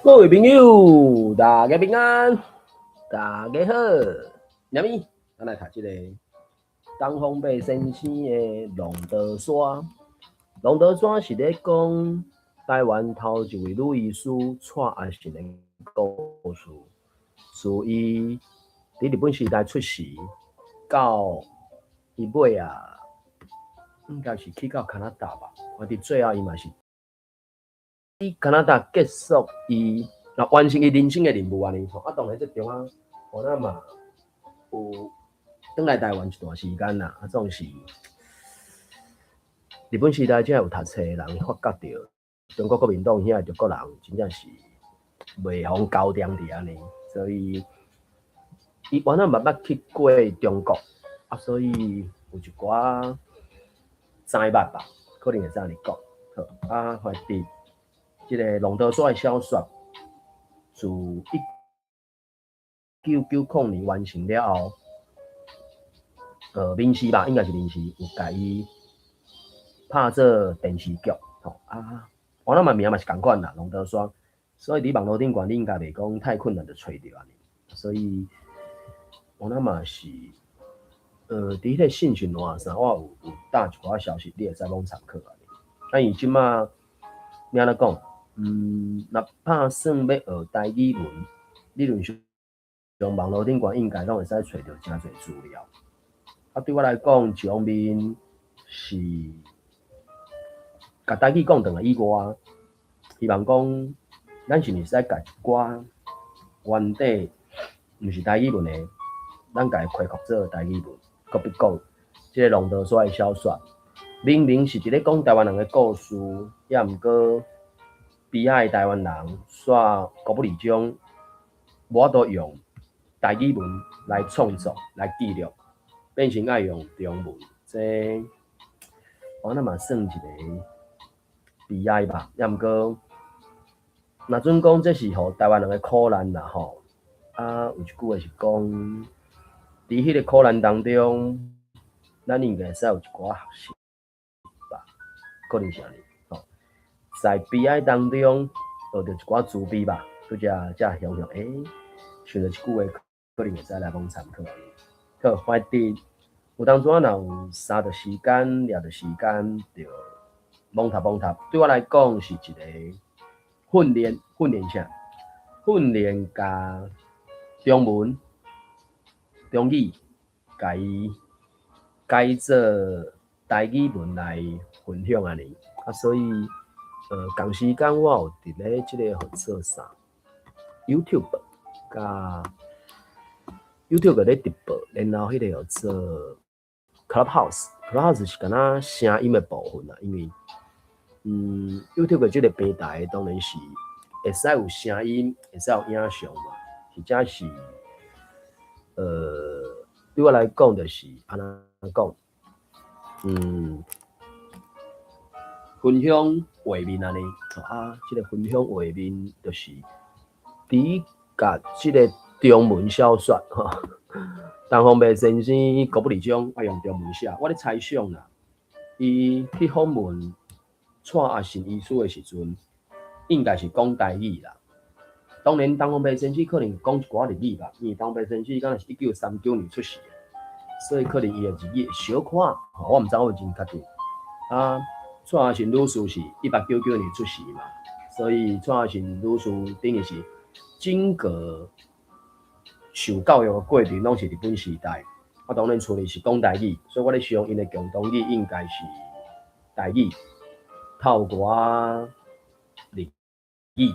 各位朋友，大家平安，大家好。什么？咱来看这个东方白先生的龙德山。龙德山是咧讲台湾头一位女医师蔡阿信的故事，自伊伫日本时代出世，到伊尾啊，应该是去到加拿大吧。我伫最后伊嘛是。伊加拿大结束伊，完成伊人生的任务安尼。啊，当然这中啊，我那嘛有转来台湾一段时间啦。啊，总是日本时代才有读册的人发觉到，中国国民党遐中国人真正是袂妨高调伫安尼，所以伊原来慢慢去过中国，啊，所以有一寡知捌吧，可能会知安尼讲。好啊，反正。这个龙德山的小说，自1990年完成了后，民视吧，应该是民视有甲伊拍做电视剧，啊，我那嘛名嘛是同款啦，龙德山，所以伫网络顶管你应该袂讲太困难的找到安尼，所以我那嘛是，伫迄个信讯网上，我有打一寡消息，你会使拢参考安尼。啊，伊即马你安怎讲？若打算要学台语文，理论上网络顶管应该拢会使找到真侪资料。啊，对我来讲，一方面是甲台语讲转来以外，希望讲咱是毋是使甲一寡原底毋是台语文的，咱家开扩做台语文。搁比讲，即个龙德山的小说，明明是一个讲台湾人的故事，也毋过。悲哀的台湾人煞国不离宗，我都用台语文来创作、来记录，变成爱用中文，这我那嘛算一个悲哀吧。也毋过，若准讲这是互台湾人的苦难啦吼。啊，有一句话是讲，伫迄个苦难当中，咱应该使有一寡学习吧，可能是安尼。在悲哀当中学到一寡慈悲吧，拄则想想，想到一句话，可能会使来帮参考。好，反正有当阵若有三着时间、掠着时间，就罔读。对我来讲是一个训练啥？训练加中文、中语，甲伊改做台语文来分享安尼。啊，所以。同时间我有伫咧即个合作啥 YouTube 甲 YouTube 咧直播，然后迄个有做 Clubhouse 是敢若声音的部分啦，因为YouTube 即个平台当然是会使有声音，会使有影像嘛，或者是对我来讲就是安怎讲，分享画面安尼，啊，即个分享画面就是伫甲即个中文小说吼，东方白先生国不离宗爱用中文写，我咧猜想啦，伊去访问蔡阿信医师的时阵，应该是讲台语啦。当然，东方白先生可能讲一寡日语吧，因为东方白先生敢若是1939年出世的，所以可能伊的日语小可，我毋知我真确定啊。蔡阿信女士是1899年出世嘛，所以蔡阿信女士等于是整个受教育的过程拢是日本时代。我当然厝里是讲台语，所以我咧想因的共同语应该是台语，透过日语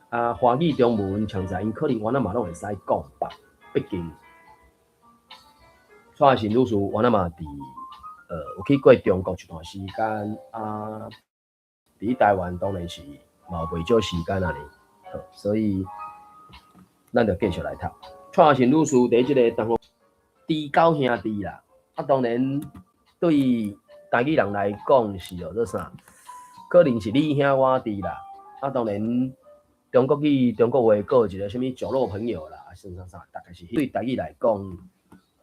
啊，华语、中文、强在因可能我那嘛拢会使讲吧，毕竟蔡阿信女士我那嘛伫。有去过中国一段时间啊，伫台湾当然是嘛有袂少时间安尼，所以咱就继续来读。蔡阿信女士伫即个东方知交兄弟啦，啊当然对台语人来讲是叫做啥？可能是你兄我弟啦，啊当然中国语、中国话还有一个什么酒肉朋友啦，啥，大概是对台语来讲，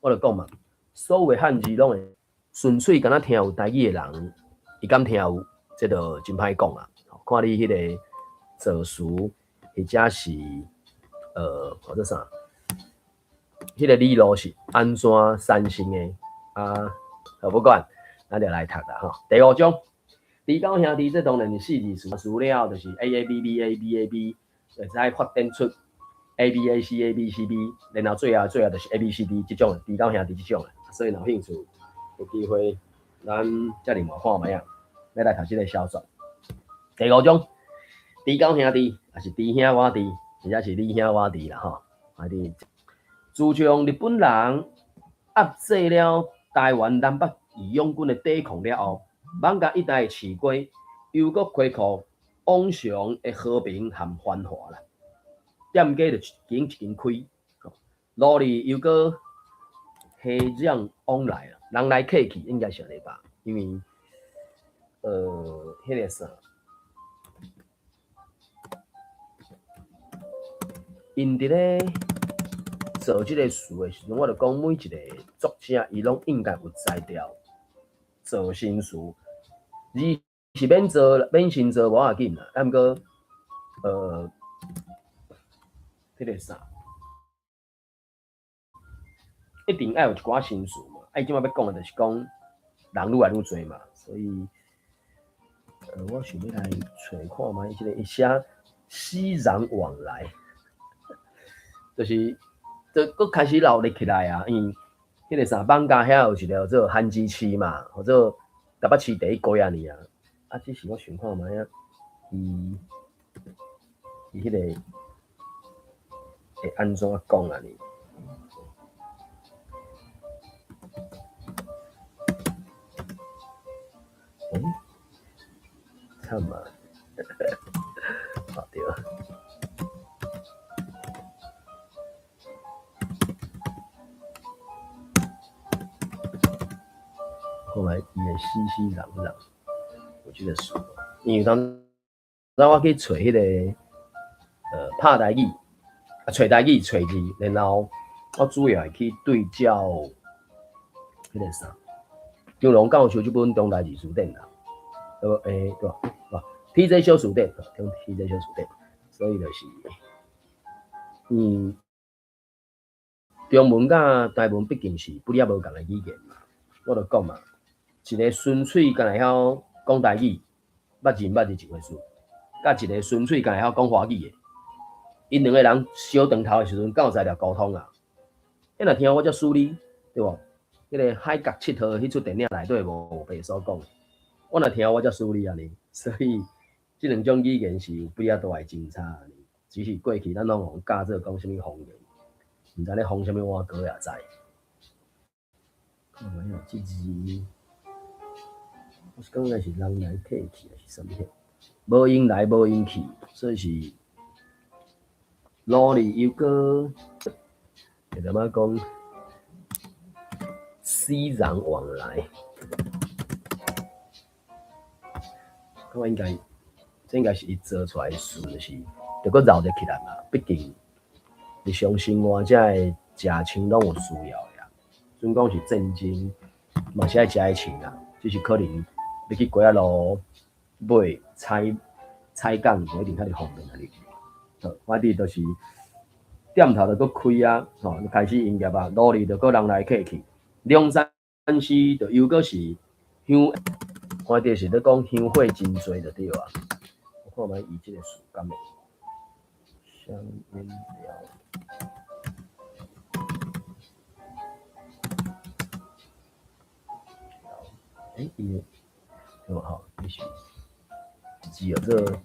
我就讲嘛，所有的汉字拢会。纯粹敢若听有台语的人，伊敢听有，这就真歹讲啊。看你迄个字词，迄或者是或者啥，迄个理路是安怎产生的啊？不管，咱就来读啦吼。第5种，离高兄弟，这当然是4字词了，就是 AABB，会使发展出 ABAC，然后最后就是 ABCD 这种离高兄弟这种的。所以有兴趣，有机会咱再另外看卖啊，要来读这个小说。第5种，离高兄弟，也是弟兄我弟，或者是你兄我弟啦吼。自从日本人压制了台湾南北义勇军的抵抗了后，艋舺一带的市街又搁恢复往常的和平和繁华啦。店家就一间开，路里又搁熙攘往来啦，人来客去应该是安尼吧？因为迄个啥，因伫咧做即个事的时阵，我就讲每一个作者伊拢应该有才调做新事，你是免先做无要紧啦，但毋过迄个啥，一定要有一寡新事嘛。即摆要讲的就是讲人愈来愈多嘛，所以我想要来找看卖即个写熙攘往来，就是搁开始闹热起来啊。因为迄个啥，艋舺遐有一个做旱季市嘛，或者台北市第1街啊呢啊。只是我想看卖啊，伊迄个会安怎讲啊呢？看嘛，好对。后来伊会熙攘攘，我觉得是，因为当我去找迄个拍台语，找台语找字，然后我主要会去对照迄个啥，张龙教授这本中台字词典啦，对吧？TJ 小词典，TJ 小词典，所以就是，中文甲台文毕竟是不了无共的语言嘛，我就讲嘛，一个纯粹干来晓讲台语，捌字一回事，甲一个纯粹干来晓讲华语的，因两个人小长头的时阵，有才调沟通啊。你若听我遮梳理，对无？迄个海角七号迄出电影内底无白所讲，我若听我遮梳理安尼，所以即两种语言是有比较大的争差安尼。只是过去咱拢用教做讲什么方言，毋知咧方什么碗糕也知。看卖啊，即字我是讲的是人来客去，还是什么？无因来无因去，所以是路里又搁，会怎么讲？熙攘往来，我应该，这应该是伊做出来的事，就是就搁绕得起来嘛。毕竟日常生活才会食穿拢有需要的啊。准讲是战争，嘛是爱食的穿啊，只是可能要去街仔路买菜港，无一定较哩方便安尼。我哋就是店头就搁开啊，就开始营业啊，路里就搁人来客去。两山市就又搁是香，我哋是咧讲香火真多就对啊。我看卖伊即个树干的香烟寮。伊有好，也许只有这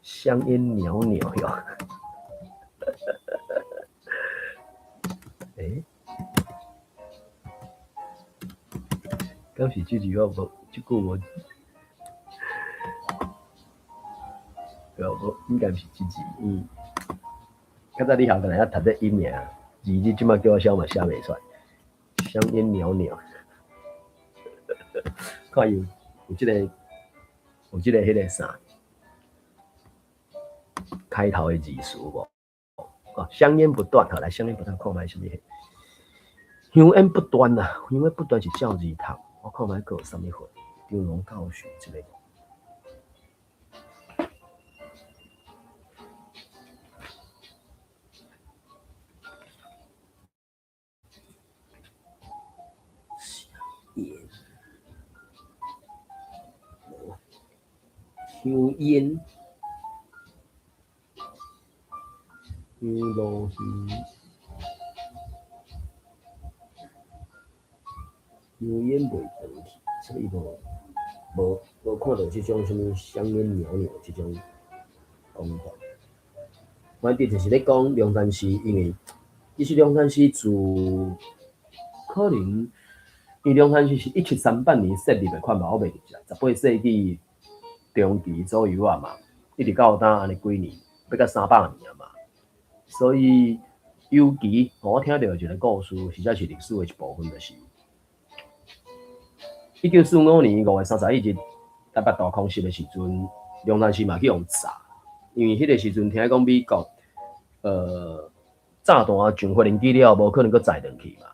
香烟袅袅哟。敢是这句话无？这句无？对啊，无应该是这字。较早你校可能要读这音名，字即摆叫我写嘛写袂出来。香烟袅袅，看有这个迄个啥开头的字词无？香烟不断，好来香烟不断，看卖什么？香烟不断呐，香烟不断是照字读。我看卖个有啥物货？张龙教授这个，香烟，香炉香。香烟袂长去，所以无看到即种什物香烟袅袅即种讲法。反正就是咧讲龙山寺，因为其实龙山寺自可能，因为龙山寺是1738年设立的，款嘛，我袂记啦，18世纪中期左右啊嘛，一直到当安尼几年，要到300年啊嘛，所以尤其我听到一个故事，实在是历史的一部分，就是1945年5月31日台北大空袭的时阵，龙山寺嘛去用炸，因为迄个时阵听讲美国炸弹上飞行机了，无可能搁载转去嘛。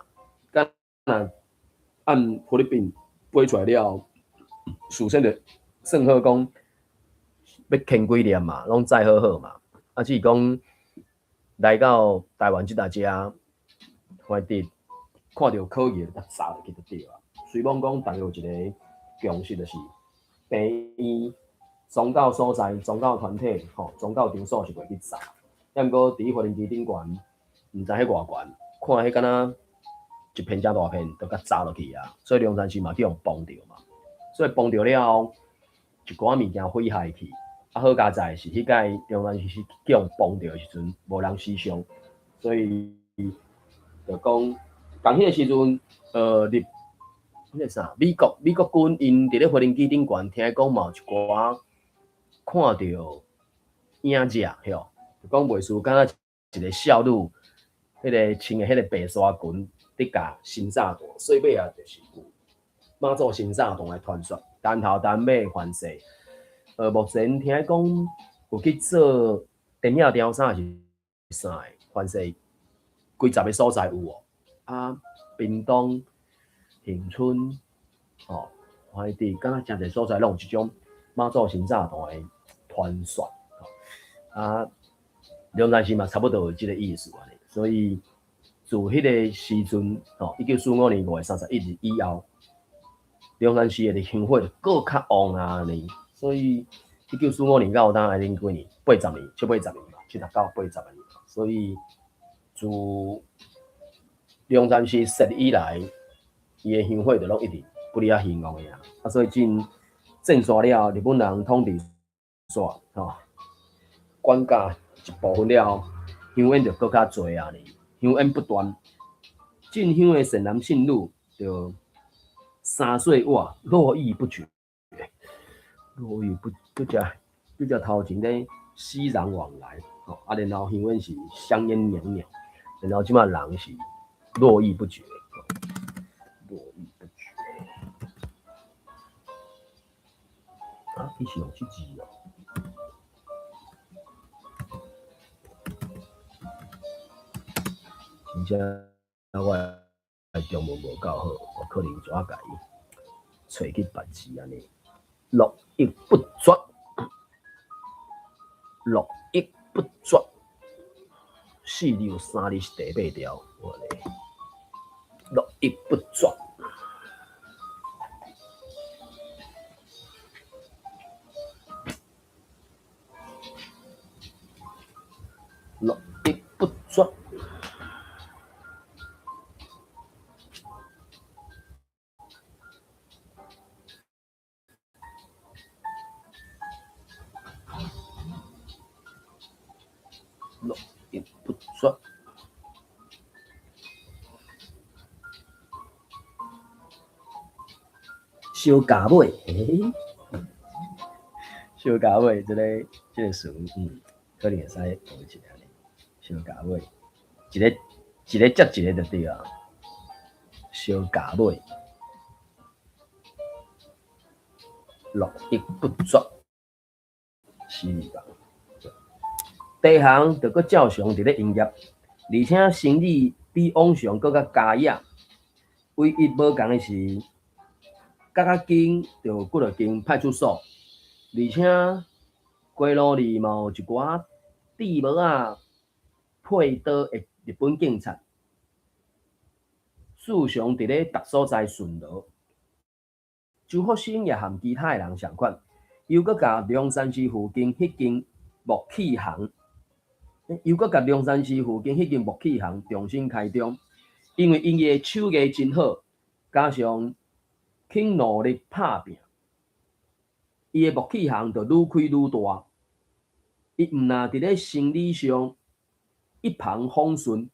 敢若按菲律宾飞出来了，事先就算好讲要牵几粒嘛，拢载好好嘛。啊，只是讲来到台湾即搭遮，反正看到可疑就甲炸落去就对啊。虽讲逐个有一个共识，就是病院、宗教所在、宗教团体、宗教场所是袂去炸。但毋过伫飞行机顶悬，毋知迄偌悬，看迄敢若一片遮大片，就甲炸落去啊！所以龙山寺嘛去用崩掉嘛，所以崩掉了后，一寡物件毁害去。啊，好佳在是迄届龙山寺是去用崩掉的时阵，无人死伤，所以就讲，讲迄个时阵，迄个啥，美国军因伫咧飞行机顶悬，听讲嘛有一寡看到影子，吼，就讲袂输，敢若一个少女，迄个穿的迄个白纱裙，伫甲新炸弹，最尾啊就是妈祖新炸弹来传说，单头单尾反射。目前听讲有去做电影调查是啥个，反射几十个所在有哦。啊，屏东、恒春，反正敢若真侪所在拢有即种妈祖新炸弹的传说。啊，龙山寺嘛差不多有即个意思安尼，所以自迄个时阵，1945年5月31日以后，龙山寺的香火就搁较旺啊安尼。所以1945年到当安尼几年，80年，七80年嘛，79、80年嘛。所以自龙山寺设立以来，伊的香火就拢一直不离啊兴旺的啊。啊，所以震煞了日本人统治煞管辖一部分了，香烟就搁较侪啊呢，香烟不断，进香的善男信女就三岁哇络绎不绝，络绎不只头前咧熙攘往来，啊，然后香烟是香烟袅袅，然后即马人是络绎不绝，络绎不绝。啊，伊是用这字哦。真正我中文无够好，我可能怎甲伊找去别字安尼。络绎不绝，络绎不绝，4六3日是第8条，我嘞，络绎不绝。络绎不绝。络绎不绝。小家尾，小家尾，这个词，可能会使学一下呢。小家尾，一个接一个就对啊。小家尾，络绎不绝，是吧？第项就搁照常伫咧营业，而且生意比往常搁较佳雅。唯一无共的是，较紧就过了间派出所，而且街路里嘛有一寡地帽啊、配刀的日本警察，时常伫咧逐所在巡逻。周福生也和其他的人相款，又搁甲龙山寺附近迄间木器行，又搁甲龙山寺附近迄间木器行重新开张，因为因个手艺真好，加上肯努力拍拼，伊个木器行就愈开愈大。伊毋但伫咧生理上一帆风顺，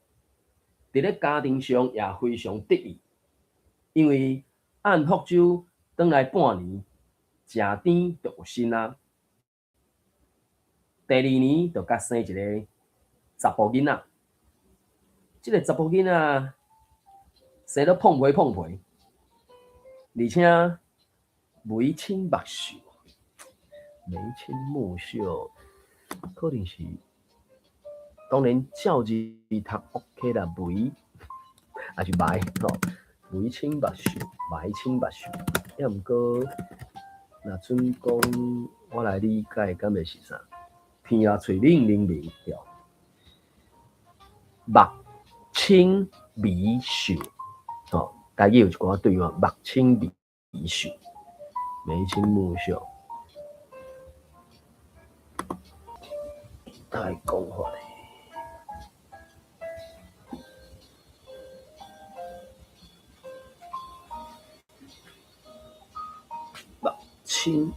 伫咧家庭上也非常得意，因为按福州转来半年，正甜就有囡仔。第2年就甲生一个查甫囡仔，即个查甫囡仔生得碰皮碰皮，而且眉清目秀，眉清目秀，可能是当然照字读 OK 啦，眉还是眉吼，眉清目秀，眉清目秀，也毋过若准讲我来理解，敢会是啥？鼻啊喙冷冷冷，对，目清眉秀，吼，家己有一寡对话，目清眉秀，眉清目秀，太讲法咧。目清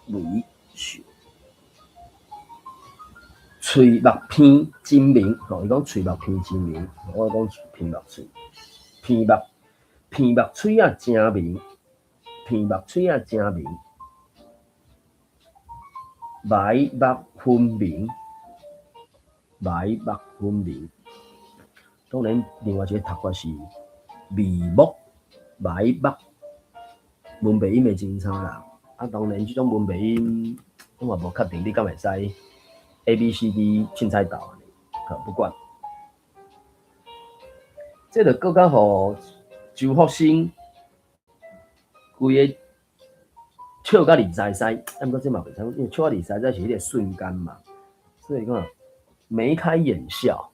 眉秀。喙目偏精明，吼，伊讲喙目偏精明，我讲偏目喙，偏目喙啊真明，偏目喙啊真明，眉目分明，眉目分明。当然，另外一个读法是眉目，眉目，文白音会真差啦。啊，当然，这种文白音我嘛无确定，你敢会使 A、B、C、D 凊彩斗安尼，可不管。这就更加互周福生规个笑甲离塞塞，啊，毋过这嘛袂使，因为笑甲离塞塞是迄个瞬间嘛，所以讲眉开眼笑，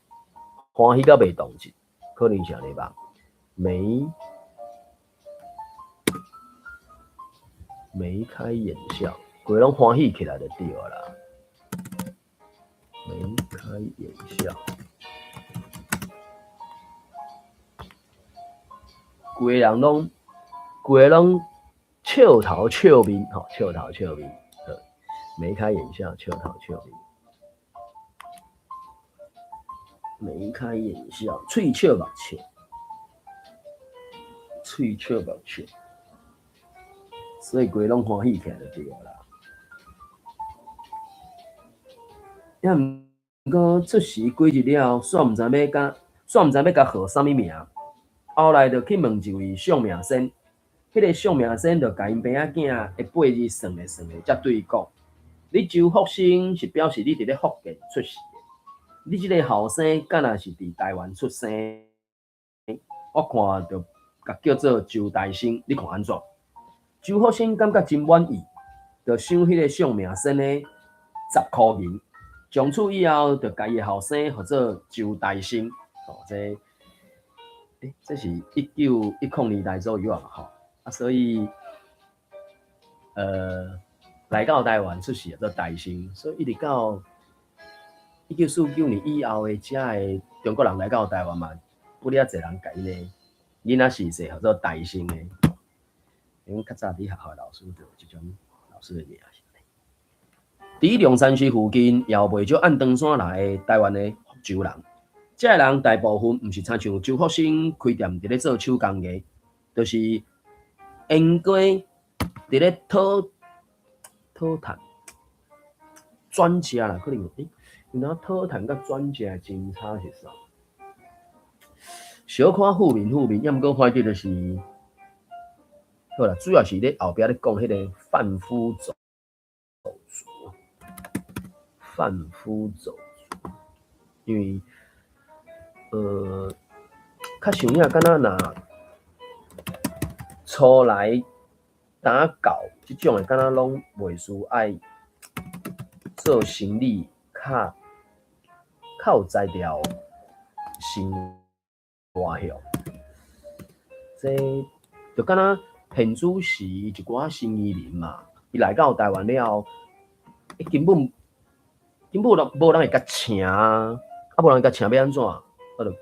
欢喜甲袂动静，可能是安尼吧。眉开眼笑，规拢欢喜起来就对啦。眉开眼笑，规个拢笑头笑面，吼，笑头笑面，眉开眼笑，笑头笑面，眉开眼笑，喙笑目笑，喙笑目笑，所以规拢欢喜起来就对啦。也毋过出事几日了，煞毋知要甲号啥物名，后来就去问一位相命先，迄个相命先就甲因爸仔囝的八字算咧，才对伊讲：你周福生是表示你伫咧福建出世的，你即个后生敢若是伫台湾出生，我看就甲叫做周大生，你看安怎？周福生感觉真满意，就赏迄个相命先的10箍银。从此以后，就家己后生叫做周大生，吼，这是1910年代左右啊，吼，啊，所以来到台湾出世叫做大生，所以一直到1949年以后的遮的中国人来到台湾嘛，不了侪人甲因的囡仔逝世叫做大生的，因为较早伫学校老师就有即种老师的名。伫龙山寺附近，也有袂少按长线来的台湾的福州人。这人大部分毋是亲像周福生开店伫咧做手工艺，就是因过伫咧讨趁转食啦，可能原来讨趁甲转食真差是啥？小可富民，要毋过反正就是好啦，主要是咧后壁咧讲迄个贩夫走卒。贩夫走卒，因为较像影敢若若初来打狗即种的，敢若拢袂输爱做生理较有才调生活向，这就敢若现主时一寡生意人嘛，伊来到台湾了，根本无人会甲请啊，无人甲请要安怎？我就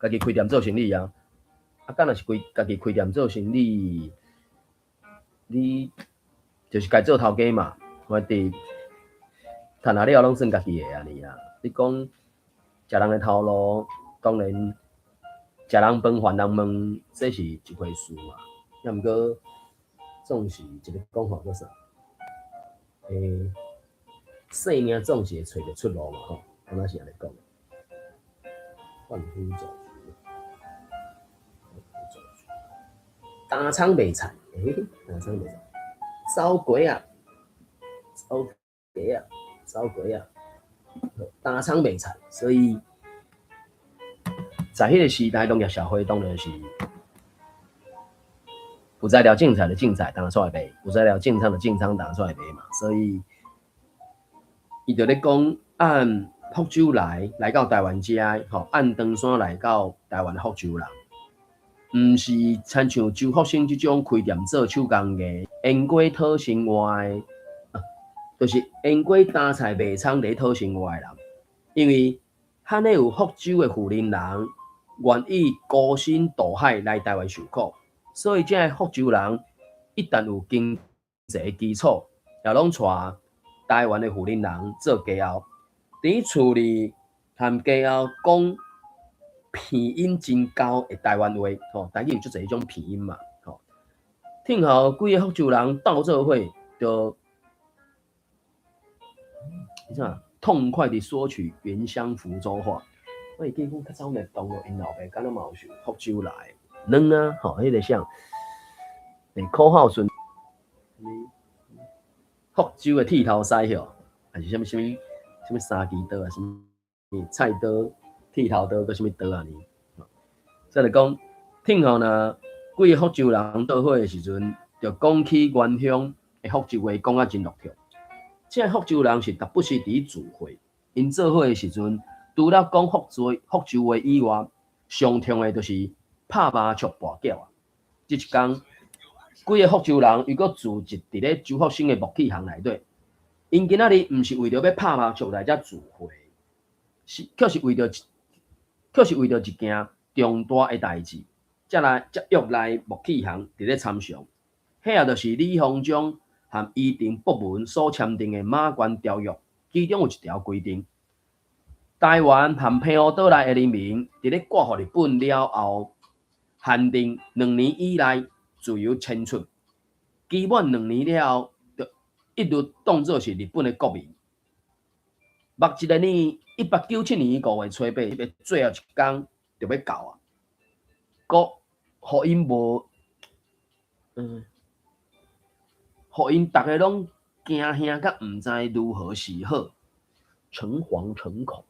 家己开店做生意啊。啊，敢若是家己开店做生意，你就是家做头家嘛，反正赚下了拢算家己的安尼啊。你讲食人的头路，当然食人饭还人问，这是一回事嘛。要毋过总是一个讲法，叫啥？生命总是会找着出路嘛吼，敢若是安尼讲。万夫走卒，打仓卖菜，打仓卖菜，走鬼啊，走鸡啊，走鬼啊，打仓卖菜，所以在迄个时代，农业社会当然是有材料种菜的种菜，当然出来卖；有材料种仓的种仓，当然出来卖嘛。所以，伊就咧讲按福州来到台湾遮，吼，按登山来到台湾的福州人，毋是亲像周福生即种开店做手工艺、烟果讨生活的，就是烟果打菜卖仓咧讨生活的人，因为罕咧有福州的富人人愿意孤身渡海来台湾受苦，所以这个福州人一旦有经济基础，也拢带台湾的富人人做家后。伫厝里和家后讲鼻音真高的台湾话，吼，台语有足侪迄种鼻音嘛，吼。听后规个福州人斗做伙，就啥痛快地说起原乡福州话。我会记讲较早热动咯，因老爸敢若嘛有是福州来，软啊，吼，迄个像，口号顺，福州的剃头师吼，还是什么三支刀啊，什么菜刀、剃头刀，搁什么刀啊呢？再来讲，听后呢，几个福州人倒伙的时阵，就讲起原乡的福州话，讲啊真乐趣。这福州人是特不是伫聚会，因做伙的时阵，除了讲福州话以外，上痛的就是拍麻将、跋筊啊。即一天，几个福州人又搁聚集伫咧周福生的木器行内底。因今仔日毋是为着要拍麻将来遮聚会，却是为着一件重大的代志，才约来木器行伫咧参详。迄也就是李鸿章和伊藤博文所签订的马关条约，其中有一条规定，台湾和澎湖岛内的人民伫咧割互日本了后，限定2年以内自由迁出，期满2年了后。一律当作是日本的国民。目一个年，1897年5月初8，最后一天就要到啊。国，互因无，互因大家拢惊吓，甲毋知如何是好，诚惶诚恐，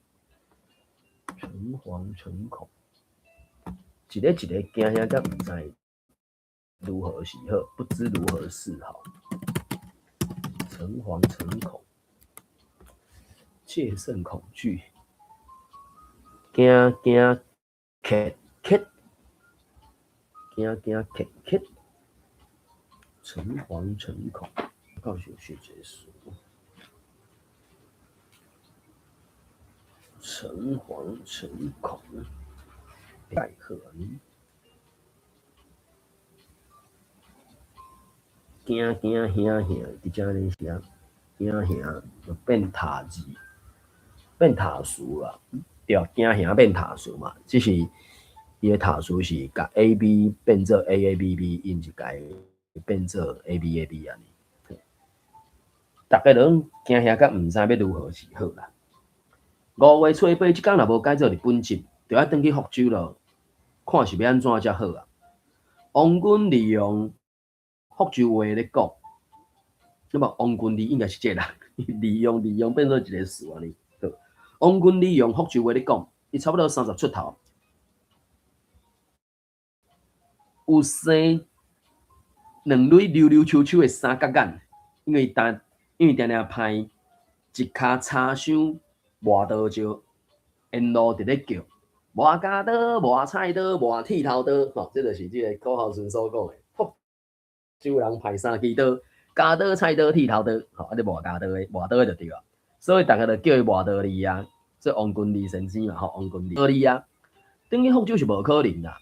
一个惊吓，甲毋知如何是好，不知如何是好。诚惶诚恐，戒慎恐惧，惊怯怯，诚惶诚恐。告诉学结束。诚惶诚恐，待何呢？惊吓，伫遮咧写，惊吓就变塔字，变塔数啦。对，惊吓变塔数嘛，只是伊个塔数是甲 A B 变做 A A B B， 因是甲变做 A B A B 安尼。大家拢惊吓，甲毋知要如何是好啦。5月初8即天若无改做日本籍，就要转去福州咯，看是要安怎才好啊。王军利用福州话咧讲，那么王军利应该是这个人，利用变做一个词安尼。王军利用福州话咧讲，伊差不多30出头，有生两蕊溜溜秋秋的三角眼，因为定定拍一骹叉烧磨刀椒，沿路伫咧叫磨家刀、磨菜刀、磨剃头刀，吼，这就是这个口号顺所讲的。福州人派3支刀，加刀、菜刀、剃头刀，吼，啊，你磨加刀的，磨刀的就对啊。所以大家就叫伊磨刀利啊，所以王君利先生嘛，吼，王君利啊，等于福州是无可能啦。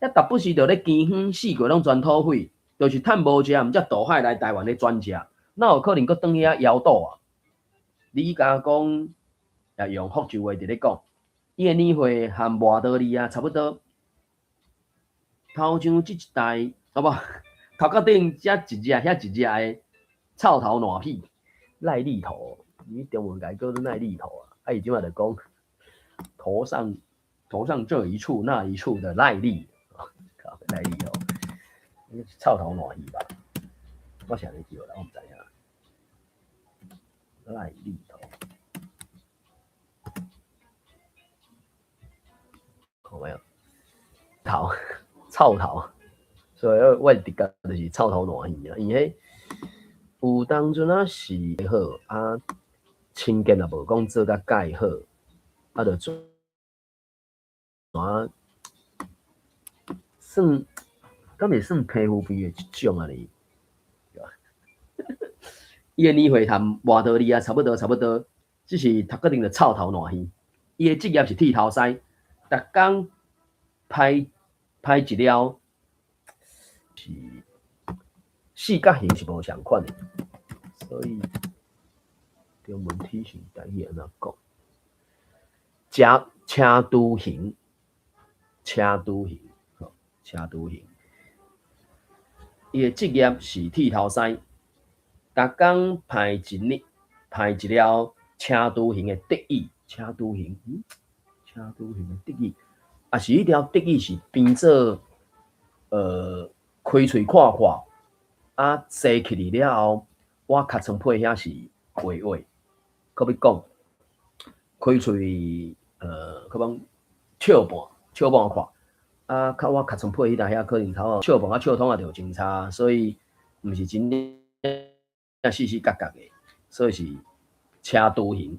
遐达不时就咧捐远四国拢全土匪，就是趁无食，毋则渡海来台湾咧转食，哪有可能搁转去遐摇倒啊？你甲讲，也用福州话伫咧讲，伊的年岁和磨刀利啊差不多。头像即一代，好无头壳顶遮一只遐一只的臭头烂屁赖痢头，你中文改叫做赖痢头啊！啊，伊即摆就讲头上这一处那一处的赖痢，靠赖痢头，臭头烂屁吧？我想你叫啦，我毋知影。赖痢头，看没有？头臭头。所以我直觉就是臭头烂耳啊，因迄有当阵啊是好啊，亲近也无讲做甲介好，啊就做啊算，敢袂算皮肤病的一种啊哩，对吧？伊的年岁和外道里啊差不多，只是头壳顶着臭头烂耳。伊的职业是剃头师，逐工拍一了。是四角形是无相款的，所以中文体型台语安怎讲？车都形，伊的职业是剃头师，逐工拍一了车都形的得意，车都形的得意，啊是迄条得意是变做开喙看看，啊，坐起嚟了后，我尻川配遐是歪歪，可要讲开喙可讲笑半看，啊，靠我尻川配迄搭遐可能头笑半啊笑通啊就真差，所以毋是真正四四角角的，所以是车都形。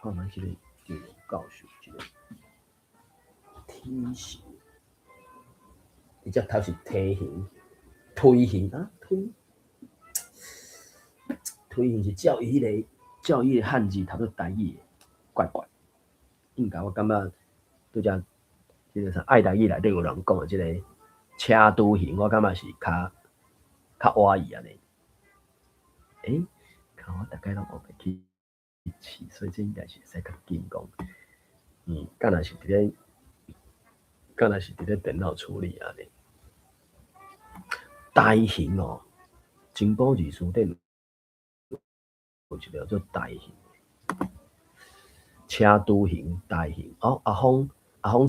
看卖即个叫教授，即个梯形。伊只头是梯形、推形啊，推形是照伊迄个汉字头做台语，怪怪。应该我感觉拄则即个啥爱台语内底有人讲的即个车都形，我感觉是较歪意安尼。看我大概拢学袂起，所以这应该是使较紧讲。敢若是伫咧电脑处理安尼。台形哦，金宝字书顶有一条做台形，车都形、台形。哦，阿峰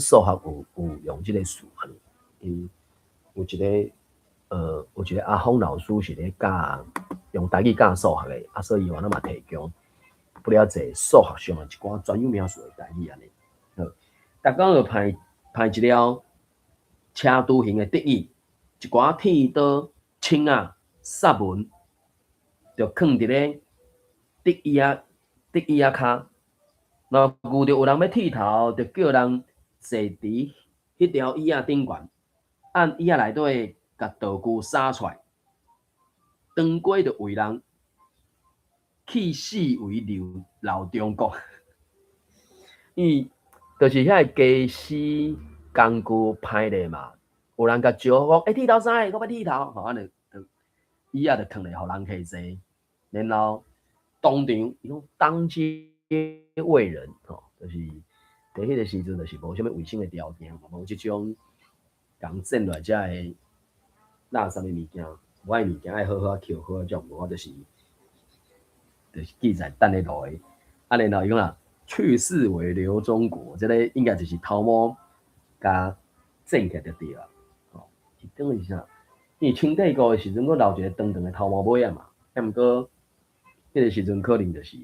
数学有用即个数安尼，有一个阿峰老师是咧教用台语教数学的，啊，所以我那嘛提供不了解数学上的一寡专有名词的台语安尼。好，逐工就拍一了车都形的得意。一寡剃刀、枪啊、杀文，就放伫咧得意啊骹。若遇着有人要剃头，就叫人坐伫迄条椅仔顶悬，按椅仔内底甲道具撒出来，当过就为人去死为留中国。伊就是遐个家私工具歹咧嘛。有人甲招讲，剃头师，我要剃头，吼，安尼椅仔就放咧，互人客坐，然后当场伊讲当街喂人，吼，就是伫迄个时阵就是无啥物卫生的条件，无即种共剪落遮个垃圾的物件，我的物件爱好好捡，好好种，我就是记载等咧落的。啊，然后伊讲啦，去世为留中国，这个应该就是头毛甲剪起来就对啦。等于是啥？因为清帝国的时阵，我留一个长长的头毛尾啊嘛。毋过，迄个时阵可能就是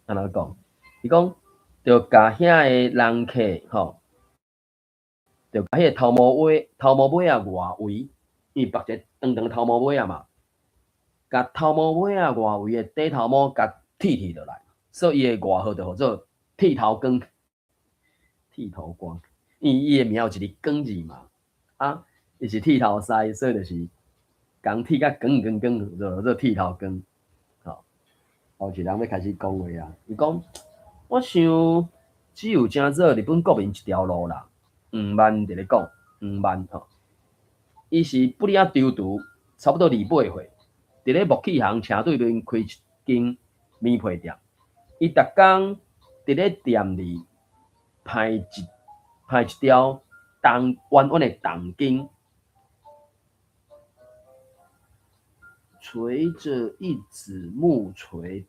安怎讲？伊讲，着甲遐个人客吼，着甲迄个头毛尾啊外围，因为绑一个长长的头毛尾啊嘛，甲头毛尾啊外围的底头毛甲剃落来，所以伊的外号就叫做剃头光。因为伊的名有一个光字嘛。啊，伊是剃头师，所以就是讲剃甲光，做剃头光。吼，后一人要开始讲话啊，伊讲，我想只有正做日本国民一条路啦。黄万伫咧讲，黄万吼，伊是不离啊丢毒，差不多28岁，伫咧木器行车队面开一间棉被店。伊逐工伫咧店里拍一条弯弯的铜筋，垂着一指木锤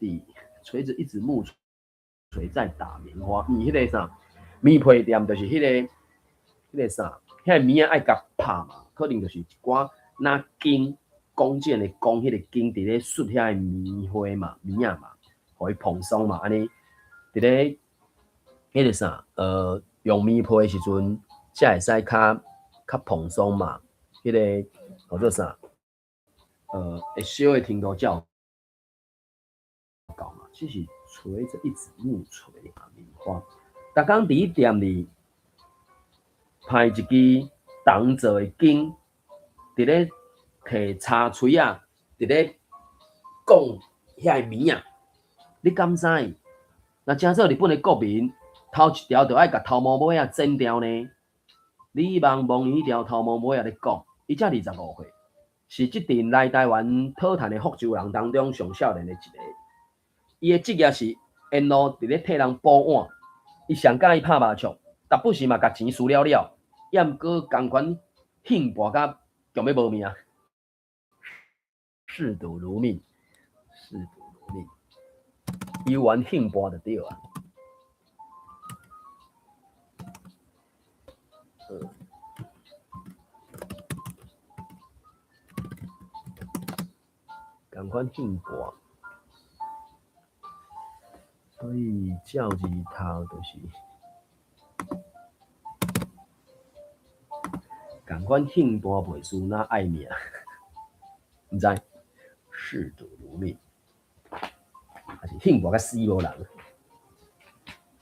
在打棉花。伊迄个啥棉被店就是迄个啥，遐个棉啊爱甲拍嘛，可能就是一寡拿筋弓箭的弓，迄个筋伫咧削遐个棉花嘛，棉啊嘛，互伊蓬松嘛，安尼伫咧迄个啥用棉被的时阵，才会使较蓬松嘛，迄个叫做啥会烧的程度才有够嘛，只是垂着一指木锤啊棉花，逐工伫店里拍一支铜做的筋，伫咧摕叉锤啊，伫咧讲遐个棉啊，你敢知？若正做日本的国民，头一条就爱甲头毛尾啊剪掉呢。李梦梦迄条头毛尾啊咧讲，伊才25岁，是即阵来台湾讨趁的福州人当中上少年的一个。伊的职业是沿路伫咧替人补碗，伊上喜欢拍麻将，但不时嘛甲钱输了了，也毋过共款兴博甲强要无命，嗜赌如命，伊玩兴博就对啊。共款兴博，所以教字头就是共款兴博袂输那爱命，毋知嗜赌如命，还是兴博甲死无人，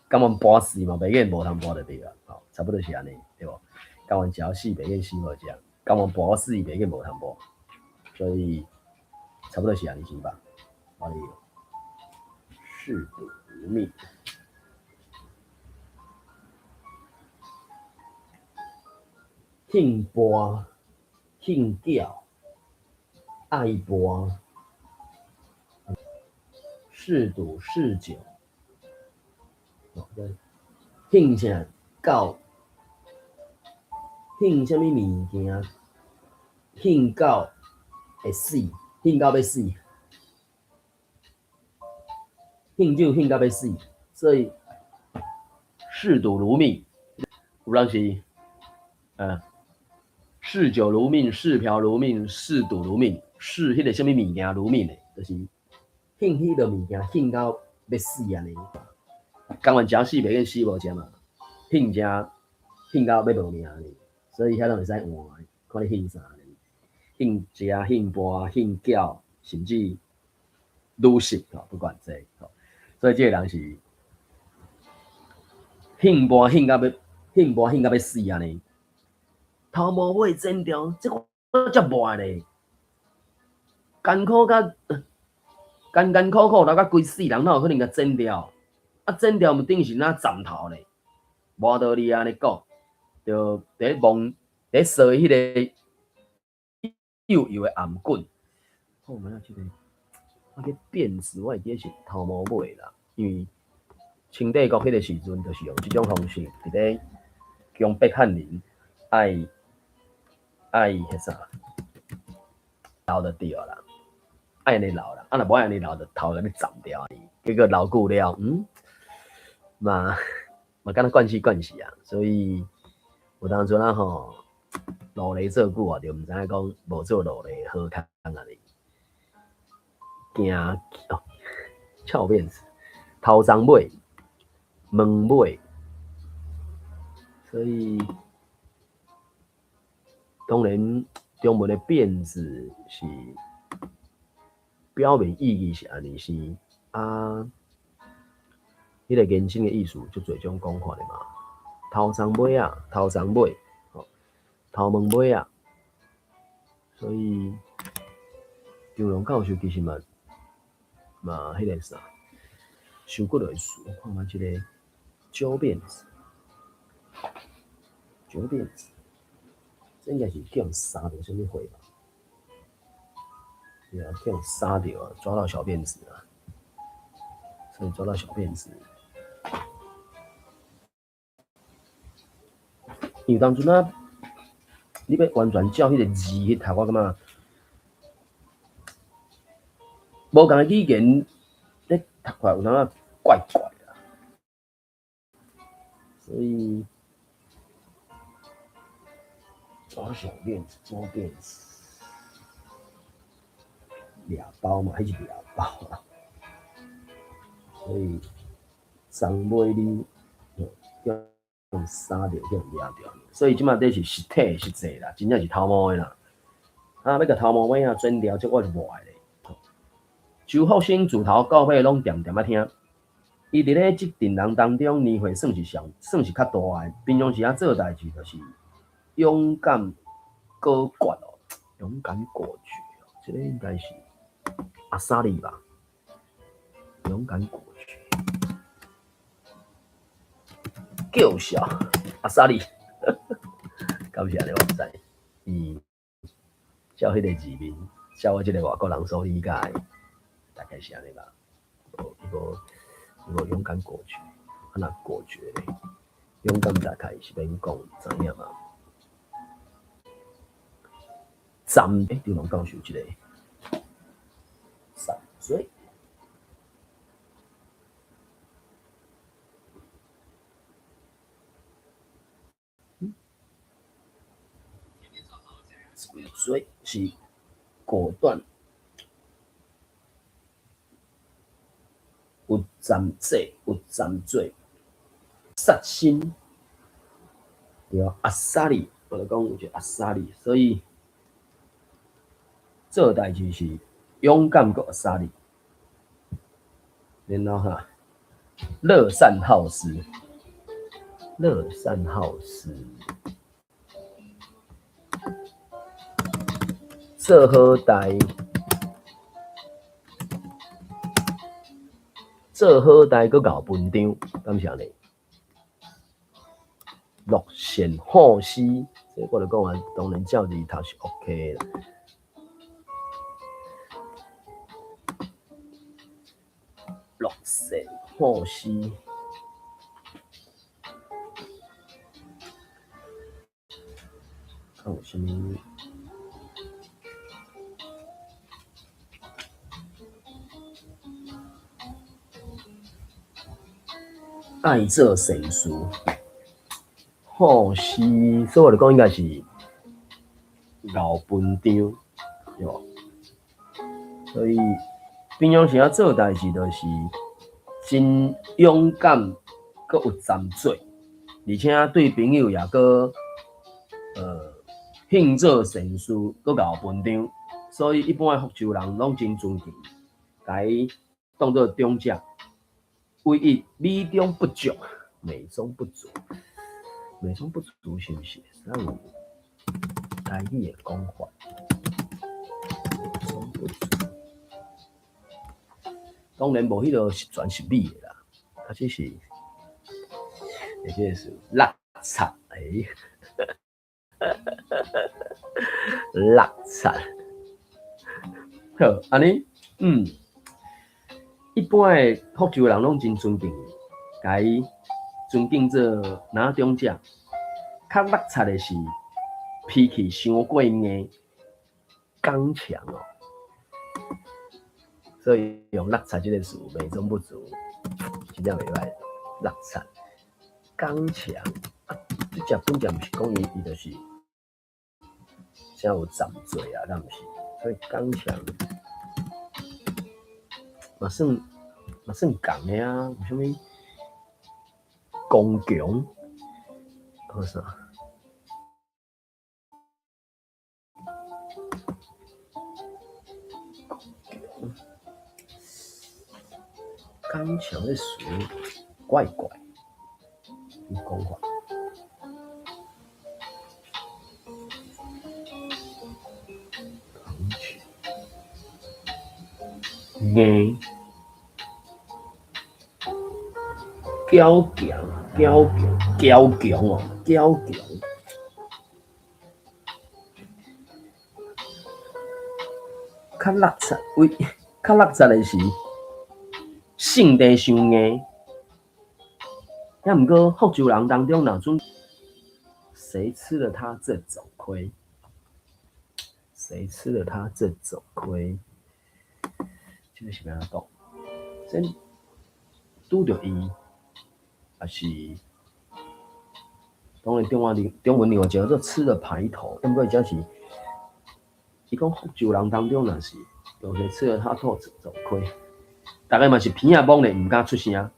敢阮博死嘛，袂瘾无通博就对啦，吼，差不多是安尼，对无？敢阮食死袂瘾死无食，敢阮博死袂瘾无通博，所以差不多是安尼是吧？我哩嗜赌如命。兴博、兴教、爱博、嗜赌、嗜酒，兴啥到兴啥物物件？兴到会死，兴到要死，兴酒兴到要死，所以嗜赌如命。有人是，嗜酒如命，嗜嫖如命，嗜赌如命，嗜迄个什么物件如命的，就是兴迄个物件，兴到要死安尼。讲完食死袂瘾死无食嘛，兴到要无命安尼，所以遐拢会使换，看你兴啥呢？兴食、兴博、兴缴，甚至女性吼，不管这吼，所以这个人是兴博兴到要死安尼。头毛尾剪掉，这个才卖咧，艰苦留甲规世人，哪有可能甲剪掉？啊，剪掉毋等是哪斩头咧？无道理安尼讲，就伫摸咧烧迄个幼幼的颔棍。我们要这个，我个辫子，我会记是头毛尾啦，因为清帝国迄个时阵，就是用这种方式，伫咧强迫汉人爱迄啥，留就对啦，爱安尼留啦，啊若无爱安尼留，就头甲你斩掉，结果留久了，嘛敢若惯死啊，所以有当阵啊吼，落雷做久啊，就毋知影讲无做落雷好康安尼，惊翘辫子，头长尾，门尾，所以当然中文的辫子是表面意义是安尼是啊。迄个年轻的艺术就做种讲法的嘛，头长尾啊，头长尾，头毛尾啊，所以张龙教授其实嘛，迄个啥，想过落书，看嘛，这个九辫子，这应该是叫杀到什么会吧？对啊，叫杀掉啊，抓到小辫子啊，所以抓到小辫子。因为当初啊，你要完全照迄个字去读，我感觉无共语言，你读出来有当怪怪的，所以抓小辫子，俩包嘛，迄是俩包啊，所以长尾哩，用杀掉，用抓掉，所以即马这是实体实际啦，真正是头毛的啦。要甲头毛尾啊剪掉，这我就无爱咧。周福星自头到尾拢点啊听，伊伫咧即群人当中年岁算是较大诶，平常时做代志就是勇敢果决哦，勇敢果决哦，这个应该是阿萨利吧，勇敢果决，叫嚣阿萨利，感谢你哇塞，照迄个字面，照我即个外国人所理解，大概是安尼吧。伊无勇敢果决，啊那果决咧，勇敢大概是免讲，知影嘛？站对龙教授一个3岁，3岁是果断。有站制，有站嘴，杀心，对啊，阿萨利，我就讲有一个阿萨利，所以做代志是勇敢个阿萨利，然后乐善好施，做好代。做好代佫搞文章，感谢你。乐善好施，这我就讲啊，当然照字读是 OK 啦。乐善好施，看有啥物？爱做善事，好施，所以我就讲应该是搞文章，对吧？所以平常时啊做代志就是真勇敢，佮有站做，而且对朋友也佮兴做善事，佮搞文章，所以一般的福州人拢真尊敬，甲伊当作长者。唯一美中不足，美中不足是毋是？咱有台语的讲法，美中不足。当然无迄个是全是美的啦，啊，这是，这个是垃圾诶，垃圾。好，安尼，一般的福州人拢真尊敬，甲伊尊敬做哪长者。较垃圾的是脾气伤过硬、刚强哦，所以用垃圾这个词美中不足，真正袂歹。垃圾、刚强啊，这只本件毋是讲伊就是啥有站嘴啊，咱毋是，所以刚强。嘛算共的啊，有啥物刚强，好啥？刚强的词怪怪，你讲法。刚强，硬，骄强，骄强，骄强哦，骄强。较落实，较落实的是性地伤硬。但毋过福州人当中，若准谁吃了他这种亏？谁吃了他这种亏？这个是安怎讲？先拄着伊，还是当然中文有叫做吃了排头，但不过只是伊讲福州人当中，若是有谁吃了他这种亏？大概嘛是鼻仔摸咧，毋敢出声，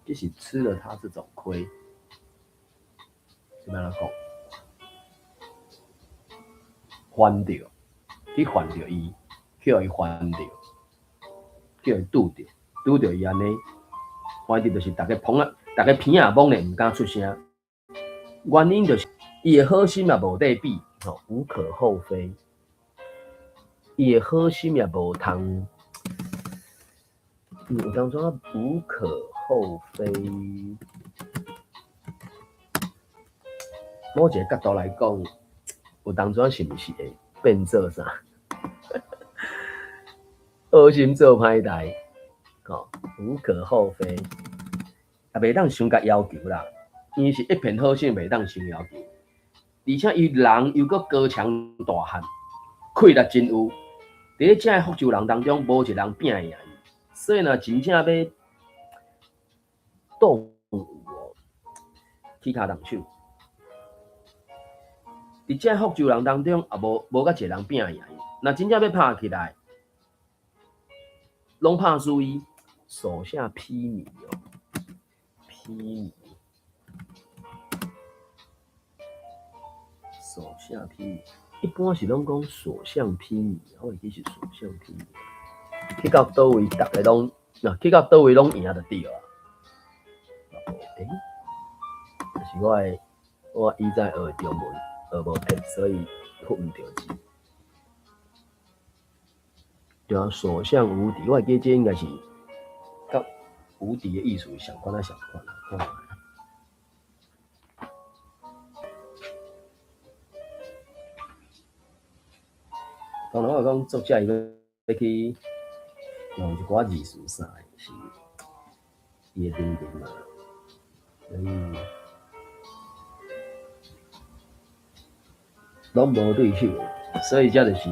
这是吃了他这种亏。怎么样讲？翻着，去翻着伊，叫伊翻着，叫伊拄着伊安尼，翻着就是大家捧啊，大家鼻仔摸咧，毋敢出声。原因就是伊的好心也无得比，吼，无可厚非。伊的好心也无通，有当中无可厚非。某一个角度来讲，有当中是毋是会变做啥？好心做歹代，吼，无可厚非，也袂当伤甲要求啦。伊是一片好心，袂当伤要求，而且伊人又阁高强大汉，气力真有。伫咧遮个福州人当中，无一人拼会赢伊，所以若真正要动武哦，起骹动手。伫遮福州人当中，也无甲一个人拼会赢伊。若真正要拍起来，拢拍输伊，手下披靡哦，披靡，手下披靡。一般是拢讲所向披靡，我会记是所向披靡。去到倒位，大家拢去到倒位拢赢就对啊。就是我以前学中文学无撇，所以混唔着字。对啊，所向无敌，我会记这应该是甲无敌的意思相关啊，相关啊。当然我讲作者伊要去用一寡字词啥的，是伊的灵魂嘛，所以拢无对手，所以才就是，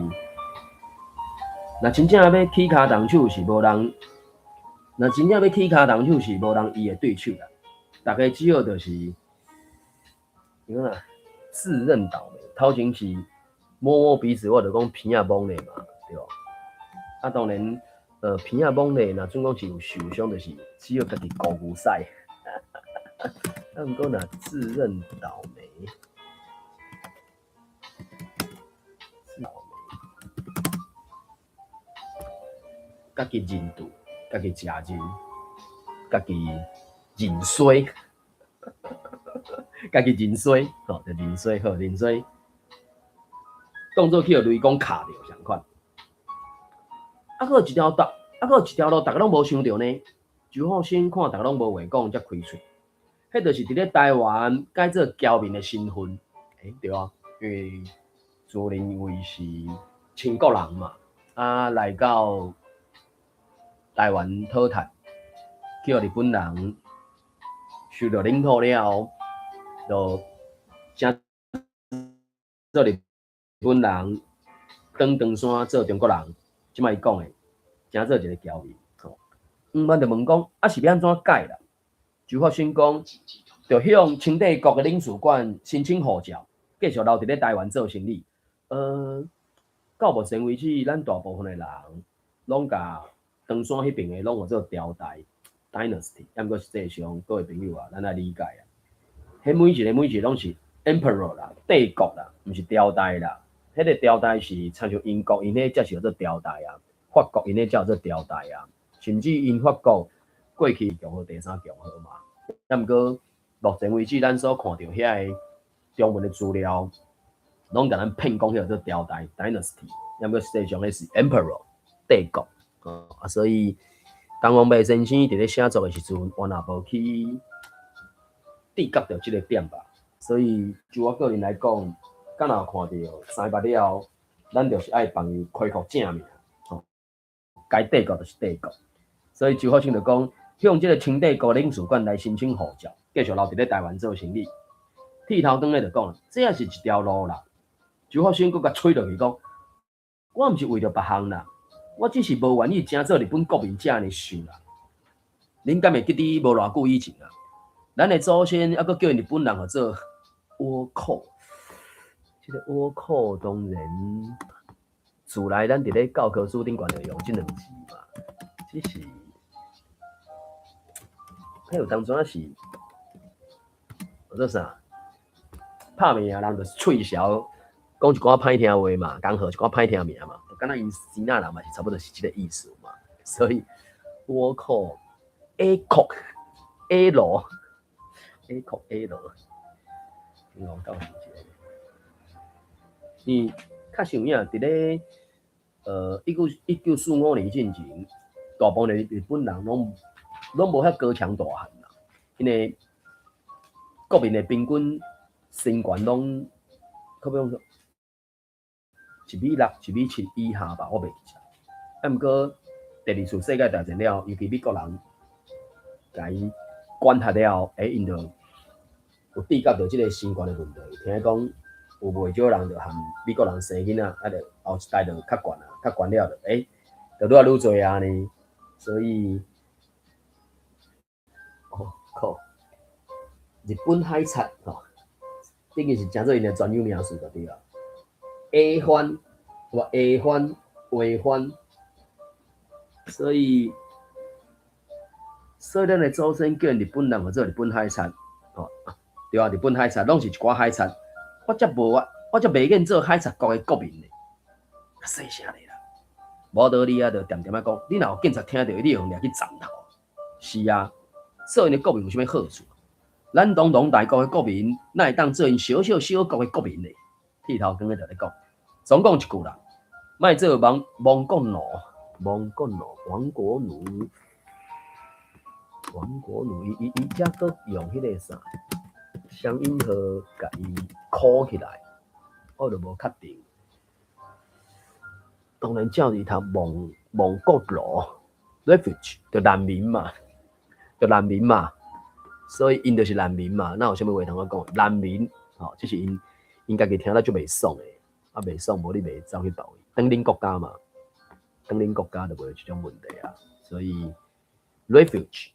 若真正要起骹动手是无人，若真正要起骹动手是无人伊的对手啦。大家只好就是，你讲啦，自认倒霉，头前是。摸摸鼻子，我就讲鼻仔摸咧嘛，对吧？啊，当然，鼻仔摸咧，若总讲是有受伤，就是只有家己顾牛屎。啊，毋过若自认倒霉，家己认赌，家己食人，家己认衰，家己认衰，吼，就认衰，好认衰。当做去互雷公卡着相款，啊，佫有一条路，大家拢无想到呢。就好先看大家拢无话讲，才开喙。迄就是伫咧台湾改做侨民的身份，对啊，因为自认为是清国人嘛，啊，来到台湾讨趁，去互日本人收到领土了后，就正做日本人登山做中国人，即摆伊讲的，正做一个侨民。阮就问讲，是要安怎改啦？就发现讲，就向清帝国的领事馆申请护照，继续留伫咧台湾做生意。到目前为止，咱大部分的人拢甲登山迄边的拢有做朝代 dynasty， 毋过实际上各位朋友啊，咱爱理解啊，迄每一个拢是 emperor 啦，帝国啦，毋是朝代啦。迄个朝代是参像英国，因迄才是叫做朝代啊；法国因迄叫做朝代啊，甚至因法国过去共和第三共和嘛。毋过目前为止，咱所看到遐个中文的资料，拢甲咱骗讲迄个做朝代 dynasty，毋过实际上迄是 emperor 帝国。所以东方白先生伫咧写作的时阵，我也无去知觉到即个点吧。所以就我个人来讲，敢若有看到三八了，咱就是爱帮伊开拓正面，该帝国就是帝国。所以周福清就讲，向即个清帝国领事馆来申请护照，继续留伫咧台湾做生意。剃头长咧就讲，这也是一条路啦。周福清佫甲吹落去讲，我毋是为着别项啦，我只是无愿意真做日本国民这样想啦。恁敢会记得无偌久以前啊？咱的祖先还佫叫日本人做倭寇，即个倭寇当然，自来咱伫咧教科书顶悬就用即两字嘛，只是，还有当阵是，做啥？拍名人就是喙潲，讲一寡歹听话嘛，讲好一寡歹听名嘛，就敢若因西那人嘛是差不多是即个意思嘛，所以倭寇 A 国 A 罗。A 国 A 罗，我到时节，你较想影伫咧1945年进前，大部分日本人拢无遐高强大汉啦，因为国民的平均身悬拢，可比讲说1.6米、1.7米以下吧，我袂记。啊，毋过第二次世界大战了，尤其美国人甲伊管辖了，因就有知觉到即个身悬的问题。听讲有袂少人就含美国人生囡仔，啊，就后一代就较悬啊，较悬了就愈来愈侪啊呢。所以，靠，日本海贼等于是真做因的专有名词就对啦。A 番或 A 番、A 番，所以咱的祖先叫日本人做日本海贼，对啊，日本海贼拢是一寡海贼，我则袂瘾做海贼国的国民呢，细声咧啦，无道理啊，就点点啊讲，你若有警察听到，你用掠去斩头。是啊，做因的国民有啥物好处？咱东东大国的国民，哪会当做因小国的国民呢？剃头刚刚就咧讲，总讲一句啦，莫做亡国奴，亡国奴。伊则佫用迄个啥双引号甲伊箍起来，我就无确定。当然照伊读亡国奴 ，refuge 就难民嘛，所以因就是难民嘛。那有啥物话通我讲？难民，即是因家己听了就袂爽诶，袂爽，无你袂走去倒位，当恁国家嘛，当恁国家就无即种问题啊。所以 refuge。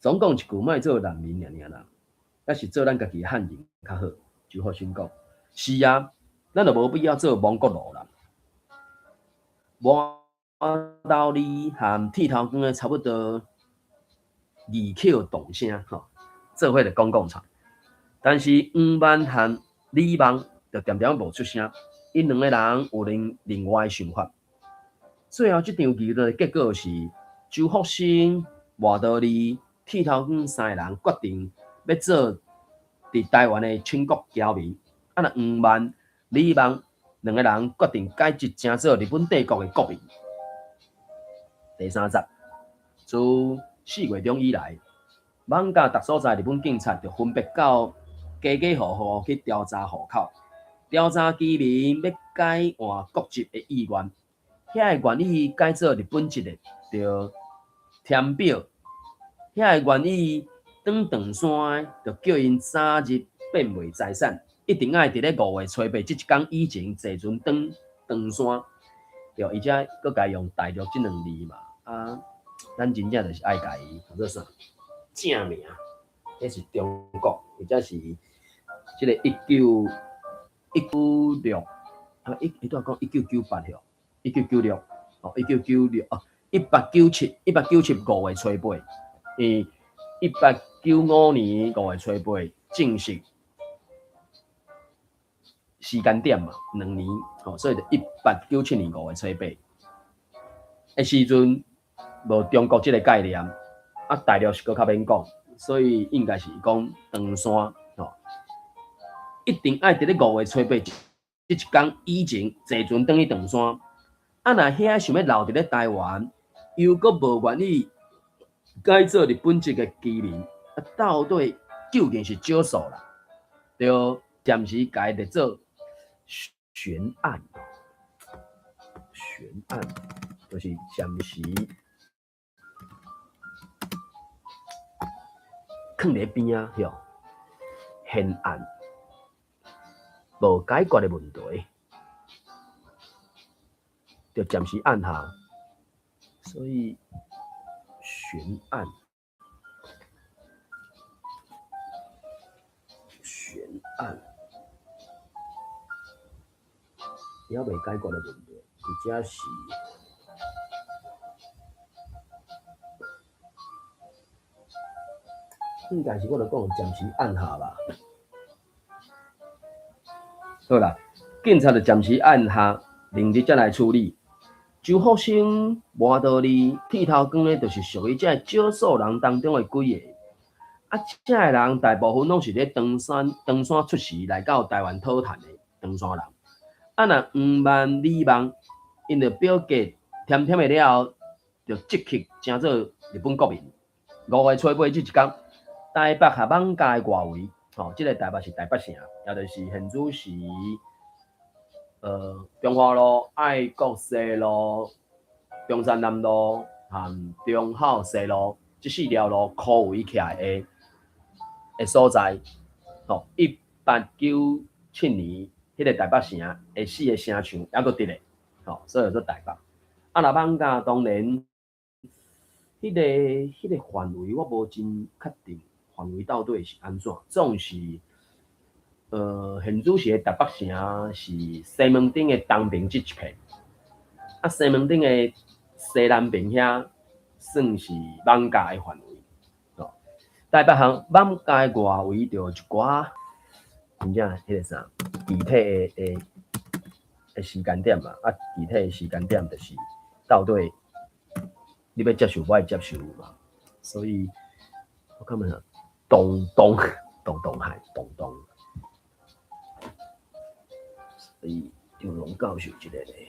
总讲一句，莫做难民尔啦，还是做咱家己的汉人较好。就好先讲，是啊，咱就无必要做亡国奴啦。我道理和剃头光的差不多二口动声做伙就讲讲场。但是黄万和李万就点点无出声，因两个人有另外的想法。最后这场棋的结果是周福生、外道理。剃头光三个人决定要做伫台湾的全国侨民，啊，那黄万、李万两个人决定改职成做日本帝国的国民。第三集，自4月中以来，艋舺各所在日本警察就分别到家户户去调查户口，调查居民要改换国籍的意愿，遐个愿意改做日本籍的，就填表。遐个愿意转长山，就叫因早日变卖财产，一定爱伫咧5月初8即一天以前坐船转长山。对，而且佫家用大陆即两字嘛，咱真正就是爱家己做啥正名，迄是中国，或者是即个1996伊拄讲1998哟，1996哦，1996哦，1897 5月初8。1895年5月初8正式时间点嘛，2年，所以就1897年5月初8的时阵，无中国这个概念，大陆是佫较免讲，所以应该是讲长山，一定爱伫咧5月初8这一天以前坐船转去长山，啊，若遐想要留伫咧台湾，又阁无愿意改做日本籍嘅居民，啊，到底究竟是少数啦？就暂时改列做悬案。悬案就是暂时放伫边啊，吼，悬案无解决的问题，就暂时按下，所以悬案，悬案，也未解决的问题，或者是。应该是我著讲暂时按下吧。好啦，警察就暂时按下，明日再来处理。周福生、麻道理、剃头光咧，就是属于这少数人当中的几个。啊，这个人大部分拢是咧登山出世来到台湾讨炭的登山人。啊，若黄万、李万，因着表格添的了后，就即刻成做日本国民。5月初8这一天。台北下网街外围，这个台北是台北城，也就是现主是中华路、爱国西路、中山南路和中孝西路这4条路靠围起来的所在。1897年，迄个台北城的4个城墙还佫伫咧，所以叫做台北。啊，若网街当然，迄个范围我无真确定。范围到底是安怎？总是，现主是台北城是西门町的东边这一片，啊，西门町的西南边遐算是网街的范围。台北巷网街外围就一寡，真正迄个啥具体的时间点嘛，啊，具体的时间点就是到底你要接受，我会接受嘛，所以我看下。东海，所以就龙教授这个咧，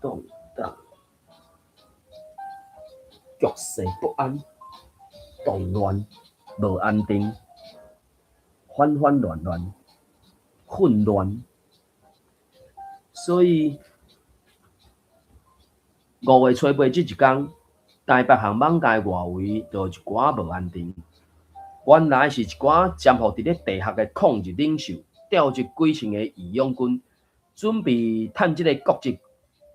动荡，局势不安，动乱，无安定，乱乱，混乱，所以。5月初8这一天，台北巷网街外围就一寡无安定。原来是一寡潜伏伫咧地下的抗日领袖，调集几千个义勇军，准备趁这个国际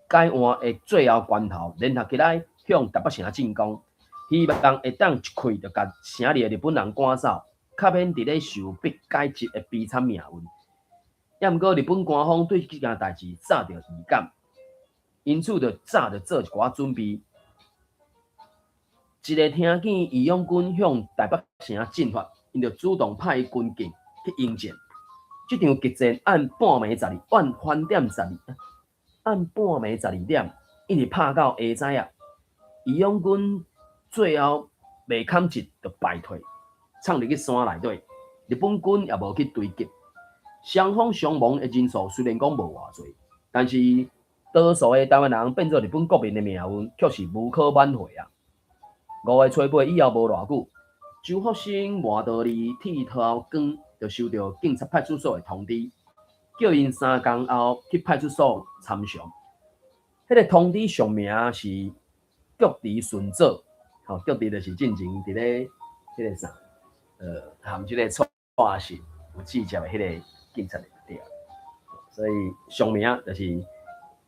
改换的最后关头，联合起来向台北城进攻，希望会当一开就甲城里的日本人赶走，较免伫咧受逼改集的悲惨命运。也毋过日本官方对这件代志早就预感。因此，就早就做一寡准备。一个听见义勇军向台北城进发，因就主动派军警去迎战。这场激战按半暝12，按翻点12，按半暝12点，一直拍到下早啊。义勇军最后未堪一就败退，藏入去山内底。日本军也无去追击。双方伤亡的人数虽然讲无偌济，但是。多数的台湾人变做日本国民的命运，却是无可挽回啊！5月初8以后无偌久，周福生、麻道理、剃头光就收到警察派出所的通知，叫因3天后去派出所参详。迄个通知上名是局地巡佐，局地就是进前伫咧迄个啥，含即个错事有记者的迄个警察对，所以上名就是。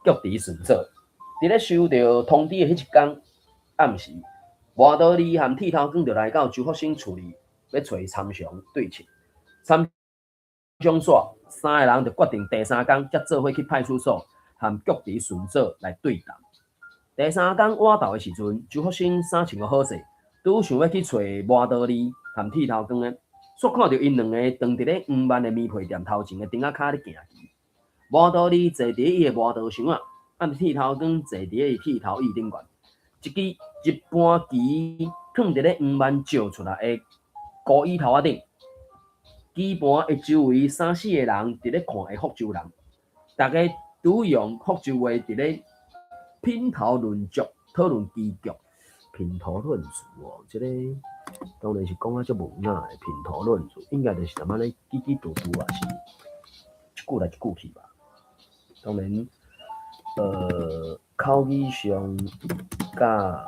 局地巡佐，伫咧收到通知的迄一天暗时，麻道理和剃头光就来到周福生厝里，要找参详对质。参详煞3个人就决定第3天才做伙去派出所，和局地巡佐来对谈。第3天晚到的时阵，周福生衫穿个好势，拄想要去找麻道理和剃头光的，煞看到因两个蹲伫咧黄万的棉被店头前的顶仔骹咧行棋。麻道理坐伫伊的麻道箱啊，按剃头光坐伫伊剃头椅顶悬，一盘棋放伫咧黄万照出来的高椅头仔顶，基盘的周围3、4个人伫咧看的福州人，大家拄用福州话伫咧品头论足，讨论棋局。品头论足哦，这个当然是讲啊，足无哪的品头论足，应该就是淡仔咧叽叽嘟嘟啊，是一句来一句去吧。当然，口语上甲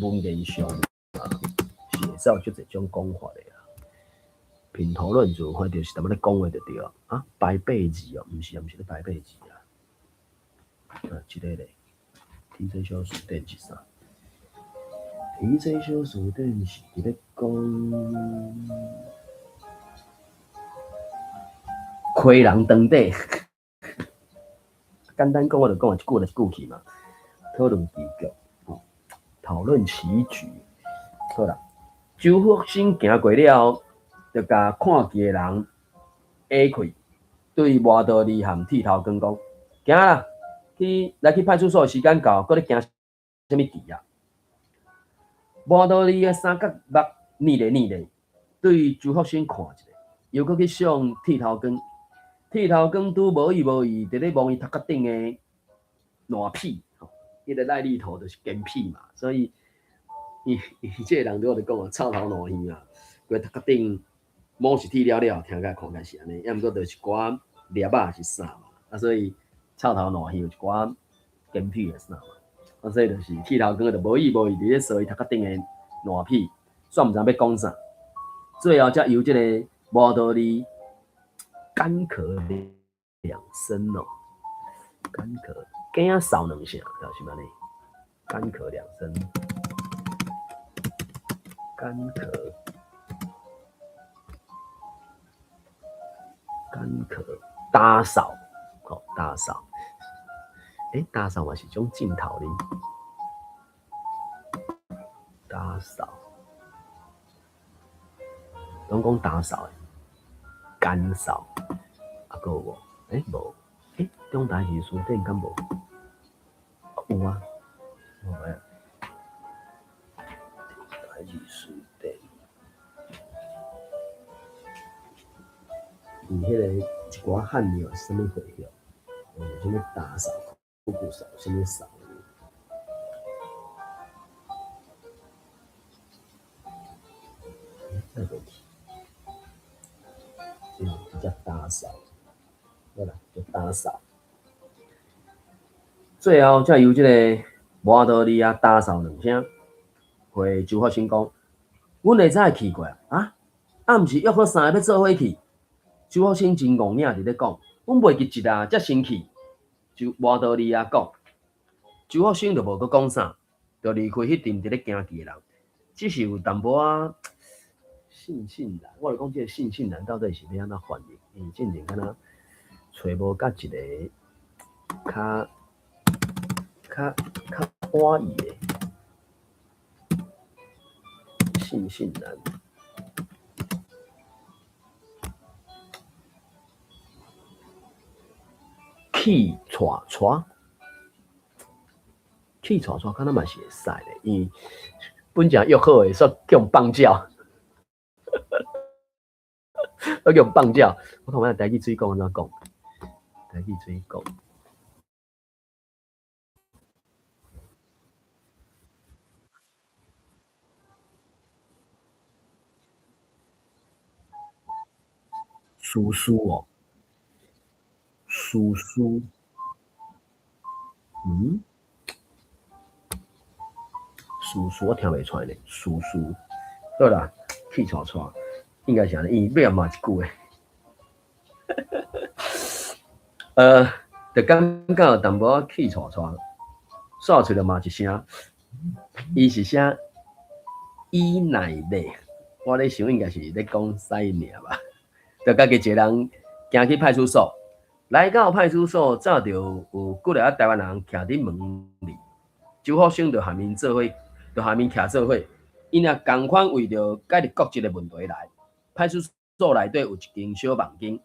文言上啊，是会使有足侪种讲法的啦。品头论足，反正就是淡仔咧讲话就对啊。白背字哦，毋是咧白背字啊。即个咧，天水小书店是啥？天水小书店是伫咧讲魁人当底。简单讲，我就讲一句来一句去嘛。讨论棋局，讨论棋局。好啦，周福生行过了，就甲看棋的人下开，对外道理和剃头讲讲，行啦，来去派出所，时间到，搁咧行什么棋啊？外道理的三角目腻咧，对周福生看一下，又搁去上剃头光。剃头光拄无意，伫咧望伊头壳顶的烂屁，迄个赖痢头就是奸屁嘛，所以伊这个人对我就讲啊，臭头烂耳啊，规头壳顶毛是剃了，听起来看起来是安尼，要毋过就是一寡粒啊是啥嘛，啊所以臭头烂耳有一寡奸屁的啥嘛，啊所以就是剃头光就无意伫咧扫伊头壳顶的烂屁，煞毋知要讲啥，最后才由这个无道理。干咳2声哦，干咳，鸡仔扫2声，就是安尼。干咳2声，干咳，打扫，打扫，打扫嘛是种镜头哩，打扫，拢讲打扫，干扫。个无，无，中台字书店敢无？有啊，有诶。台字书店，伊迄个一寡汉语什么会晓？什么打扫、酷扫、什么扫？那个，叫打扫。好啦，就打扫。最后才由这个无道理啊打扫2声，回周福生讲，阮会早去过啊，毋是约好3个要做伙去。周福生真戆领伫咧讲，阮袂记一啊，才先去。就无道理啊讲，周福生就无搁讲啥，就离开迄阵伫咧行棋的人，只是有淡薄仔悻然。我就讲这个悻然到底是要安怎翻译？因为进前敢若。找无甲一个较欢喜的悻然，气喘，敢若嘛是会使的，因为本正约好的，煞叫人放鸟，叫人放鸟。我看我台语水讲安怎讲？台语水讲。叔叔哦，叔叔，叔叔我听袂出来呢，叔叔，好啦，气喘，应该是安尼，伊尾嘛一句诶，就感觉有淡薄气喘，煞出来嘛一声，伊是写伊奶奶，我咧想应该是咧讲西尔吧。就家己一个人行去派出所，来到派出所，早就有几个台湾人徛伫门里。周福生就下面做伙，就下面徛做伙。因也共款为着解决各级的问题来，派出所内底有一间小房间，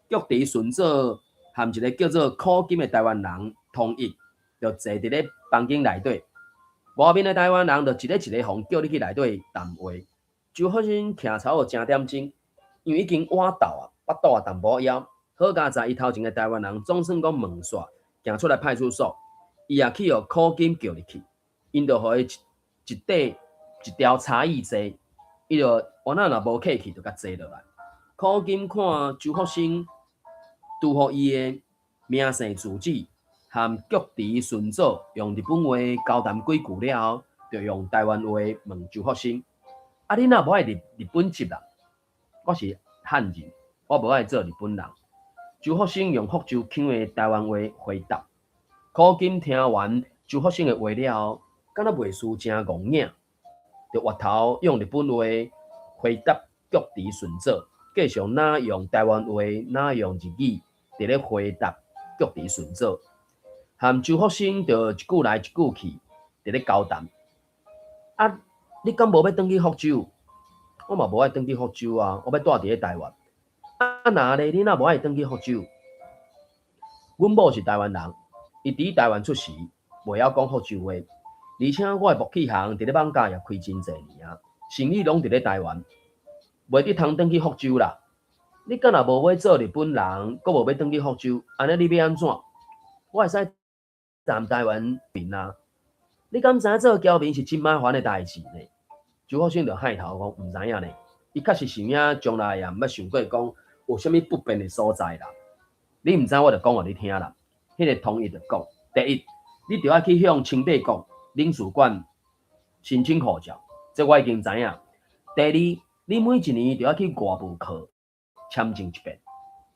局长顺做和一个叫做苦金的台湾人通译，就坐伫咧房间内底。外面的台湾人就一个互叫你去内底谈话。周福生徛差不多正点钟。因为已经晚到啊，巴肚啊淡薄枵，好佳在伊头前的台湾人总算讲问煞，行出来派出所，伊也去互苦警叫入去，因就互伊一条差异坐，伊就原来若无客气，就甲坐落来。苦警看周福生拄互伊的名姓住址和局池顺祖用日本话交谈几句了后，就用台湾话问周福生：啊，你若无爱日本籍啦？我是汉人，我无爱做日本人。周福生用福州腔的台湾话回答。苦警听完周福生的话了后，敢若袂输真戆硬，就回头用日本话回答局池顺祖，继续哪用台湾话，哪用日语，伫咧回答局池顺祖。和周福生就一句来一句去，伫咧交谈。啊，你敢无要转去福州？我嘛无爱转去福州啊，我要住伫咧台湾。啊那咧，你若无爱转去福州？阮某是台湾人，伊伫台湾出世，袂晓讲福州话，而且我的木器行伫咧网家也开真侪年啊，生意拢伫咧台湾，袂得通转去福州啦。你敢若无要做日本人，阁无要转去福州，安尼你要安怎？我会使站台湾边啊。你敢知影做侨民是真麻烦的代志呢？周福生就害头讲毋知影呢，伊确实想影将来也毋捌想过讲有啥物不便的所在啦。你毋知我就讲互你听啦。迄个通译就讲：第一，你就要去向清北国领事馆申请护照，这我已经知影。第二，你每一年就要去外部考签证一遍。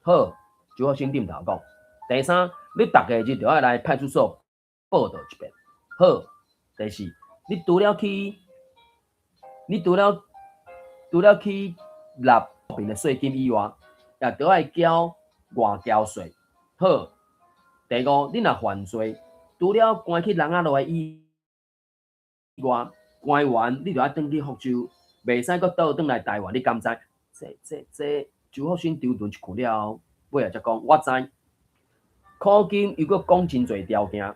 好，周福生点头讲。第三，你逐个日就要来派出所报到一遍。好。第四，你除了去纳边的税金以外，也都要缴外交税。好，第五，你若犯罪，除了关去人仔落以外，关完你就要转去福州，袂使阁倒转来台湾。你敢知？这周福生丢顿一句了后，尾仔才讲我知。苦警又阁讲真侪条件，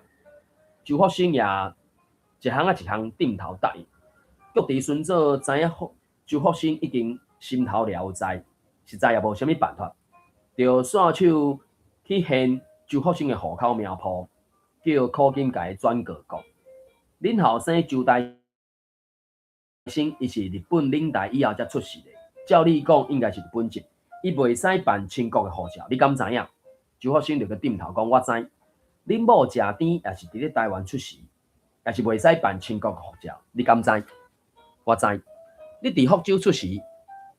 周福生也一项啊一项点头答应。局池孙祖知影周福生已经心头了在，实在也无啥物办法，就线手去现周福生的户口名簿，叫苦警甲伊转告讲：恁后生周大生伊是日本领代以后才出世的，照理讲应该是日本籍，伊袂使办清国的护照，你敢知影？周福生就去点头讲：我知。恁某食甜也是伫咧台湾出世。也是袂使办清国护照，你敢知？我知。你伫福州出世，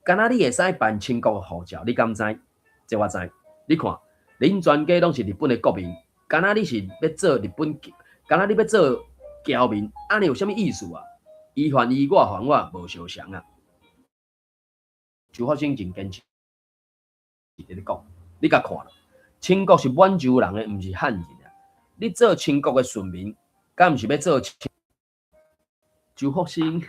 敢若你会使办清国护照，你敢知？这我知。你看，恁全家拢是日本的国民，敢若你是要做日本，敢若你要做侨民，安尼有啥物意思啊？伊还伊，我还我，无相像啊。周福生真坚持，伫咧讲，你甲看啦，清国是满洲人的，毋是汉人啊。你做清国的顺民。敢毋是要做？周福生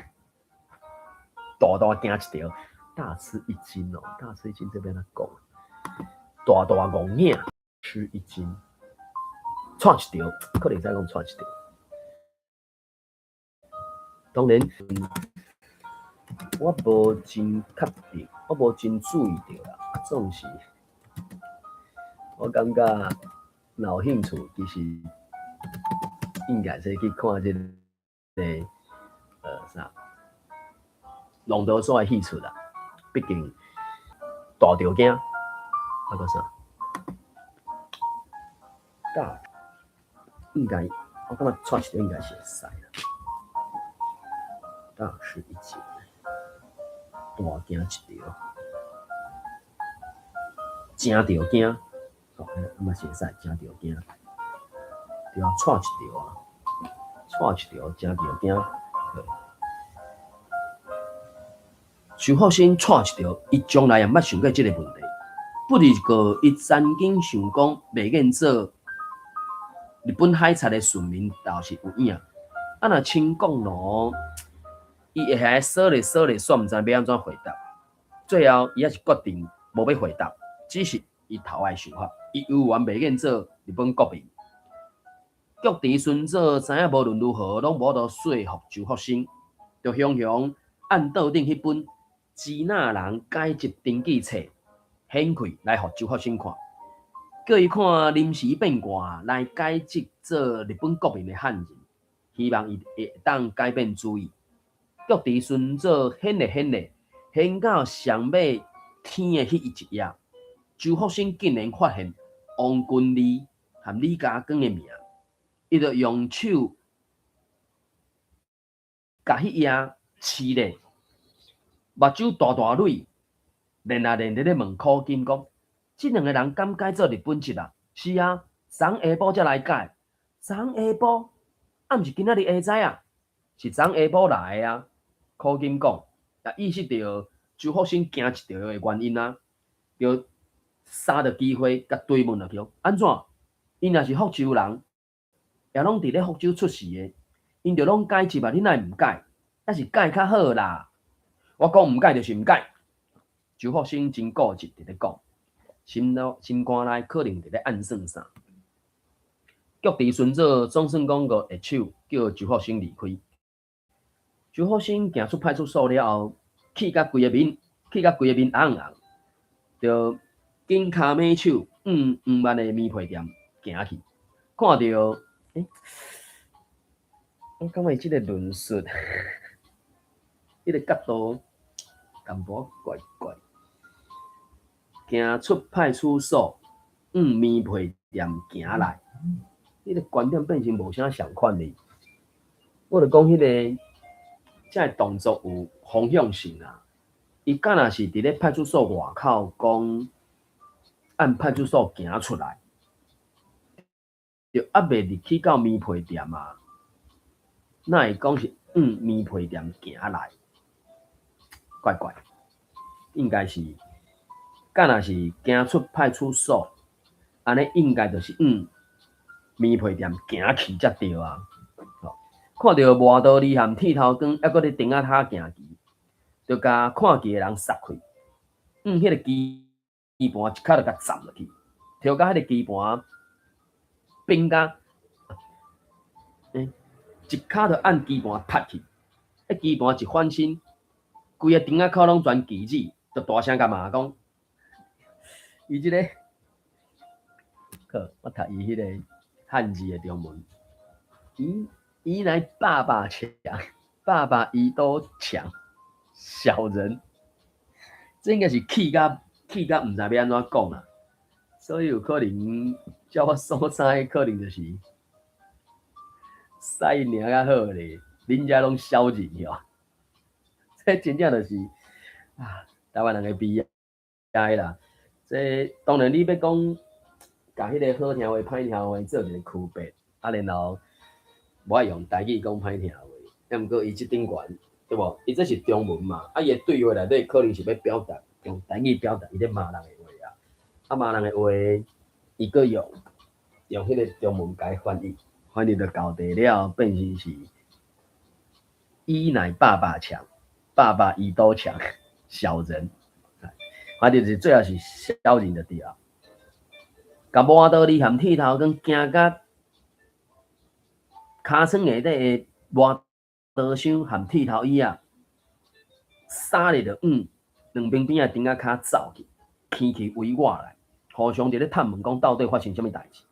大惊一条，大吃一惊哦！大吃一惊这边来讲，大戆硬，吃一惊，窜一条，可能再讲窜一条。当然，我无真确定，我无真注意到啦。总是，我感觉有兴趣，其实。应该是去看这个啥龙头所的戏出啦，毕竟大条件，那个啥大应该我感觉串起来应该是会使啦，大吃一惊，大惊一条，真条惊，哦，嘛是会使真条惊。就要串一条啊，串一条真条惊。周福生串一条，伊从来也毋捌想过即个问题。不过，伊曾经想讲，袂瘾做日本海贼的顺民倒是有影。啊，若清国咯，伊会遐说咧，煞毋知要安怎回答。最后，伊还是决定无要回答，只是伊头爱想法，伊有缘袂瘾做日本国民。局池孙祖知影无论如何拢无得说服周福生，就雄雄按桌顶迄本支那人解一登记册，显开来互周福生看，叫伊看临时变卦来解职做日本国民的汉人，希望伊会当改变主意。各地顺做显到上尾天的迄一夜，周福生竟然发现王君丽和李家光的名，伊就用手甲迄夜刺咧，目睭大大泪，连啊连咧问苦金讲：即两个人敢改做日本籍啊？是啊，昨下晡才来改。昨下晡，毋是今仔日下晝啊，是昨下晡来的啊。苦金讲，也意识到周福生惊一条的原因啊，就杀着机会甲追问落去，安怎？因若是福州人，也拢伫咧福州出世的，因着拢改籍啊，恁哪毋改？还是改较好啦。我讲毋改就是毋改。周福生真固执伫咧讲，心肝内可能伫咧暗算啥。各地顺做总算讲个下手，叫周福生离开。周福生行出派出所了后，气甲规个面红红，就紧骹马手慢的面皮店行去，看到我感觉伊即个论述，迄个角度淡薄怪怪。行出派出所，面皮店行来，迄个观点变成无啥相款哩。我就讲迄个，这动作有方向性啊。伊敢若是伫咧派出所外口讲，按派出所行出来，就还未入去到面皮店啊。那会讲是面皮店行来，怪怪，应该是。敢若是行出派出所，安尼应该就是面皮店行去才对啊。看到磨刀离含剃头光，还搁咧顶仔塔行去，就甲看去的人杀开。迄个基盘一骹就甲斩落去，跳到迄个基盘冰甲，一骹就按基盘拍去。基盘一翻身，规个顶仔口拢全锯子，就大声甲骂讲。伊即个，我读伊迄个汉字的中文，宜乃爸爸强，爸爸伊都强，小人，这应该是气甲毋知要安怎讲啊。所以有可能叫我所知，可能就是使因领较好咧，恁遮拢小人哟。这真正就是台湾人的悲哀啦。这当然，你要讲，甲迄个好听话、歹听话做一个区别，然后无爱用台语讲歹听话。毋过伊即顶悬，对无？伊这是中文嘛，伊的对话内底可能是要表达用台语表达伊咧骂人的话啊。骂人的话，伊搁用迄个中文改翻译就搞地了，变成是伊乃爸爸强，爸爸伊都强，小人。就是最后是小人就对啊。甲磨刀离含剃头光，行甲骹床下底的磨刀箱含剃头椅啊，杀咧就两边边仔顶仔骹走去，起去围我来，互相伫咧探问讲到底发生什么代志。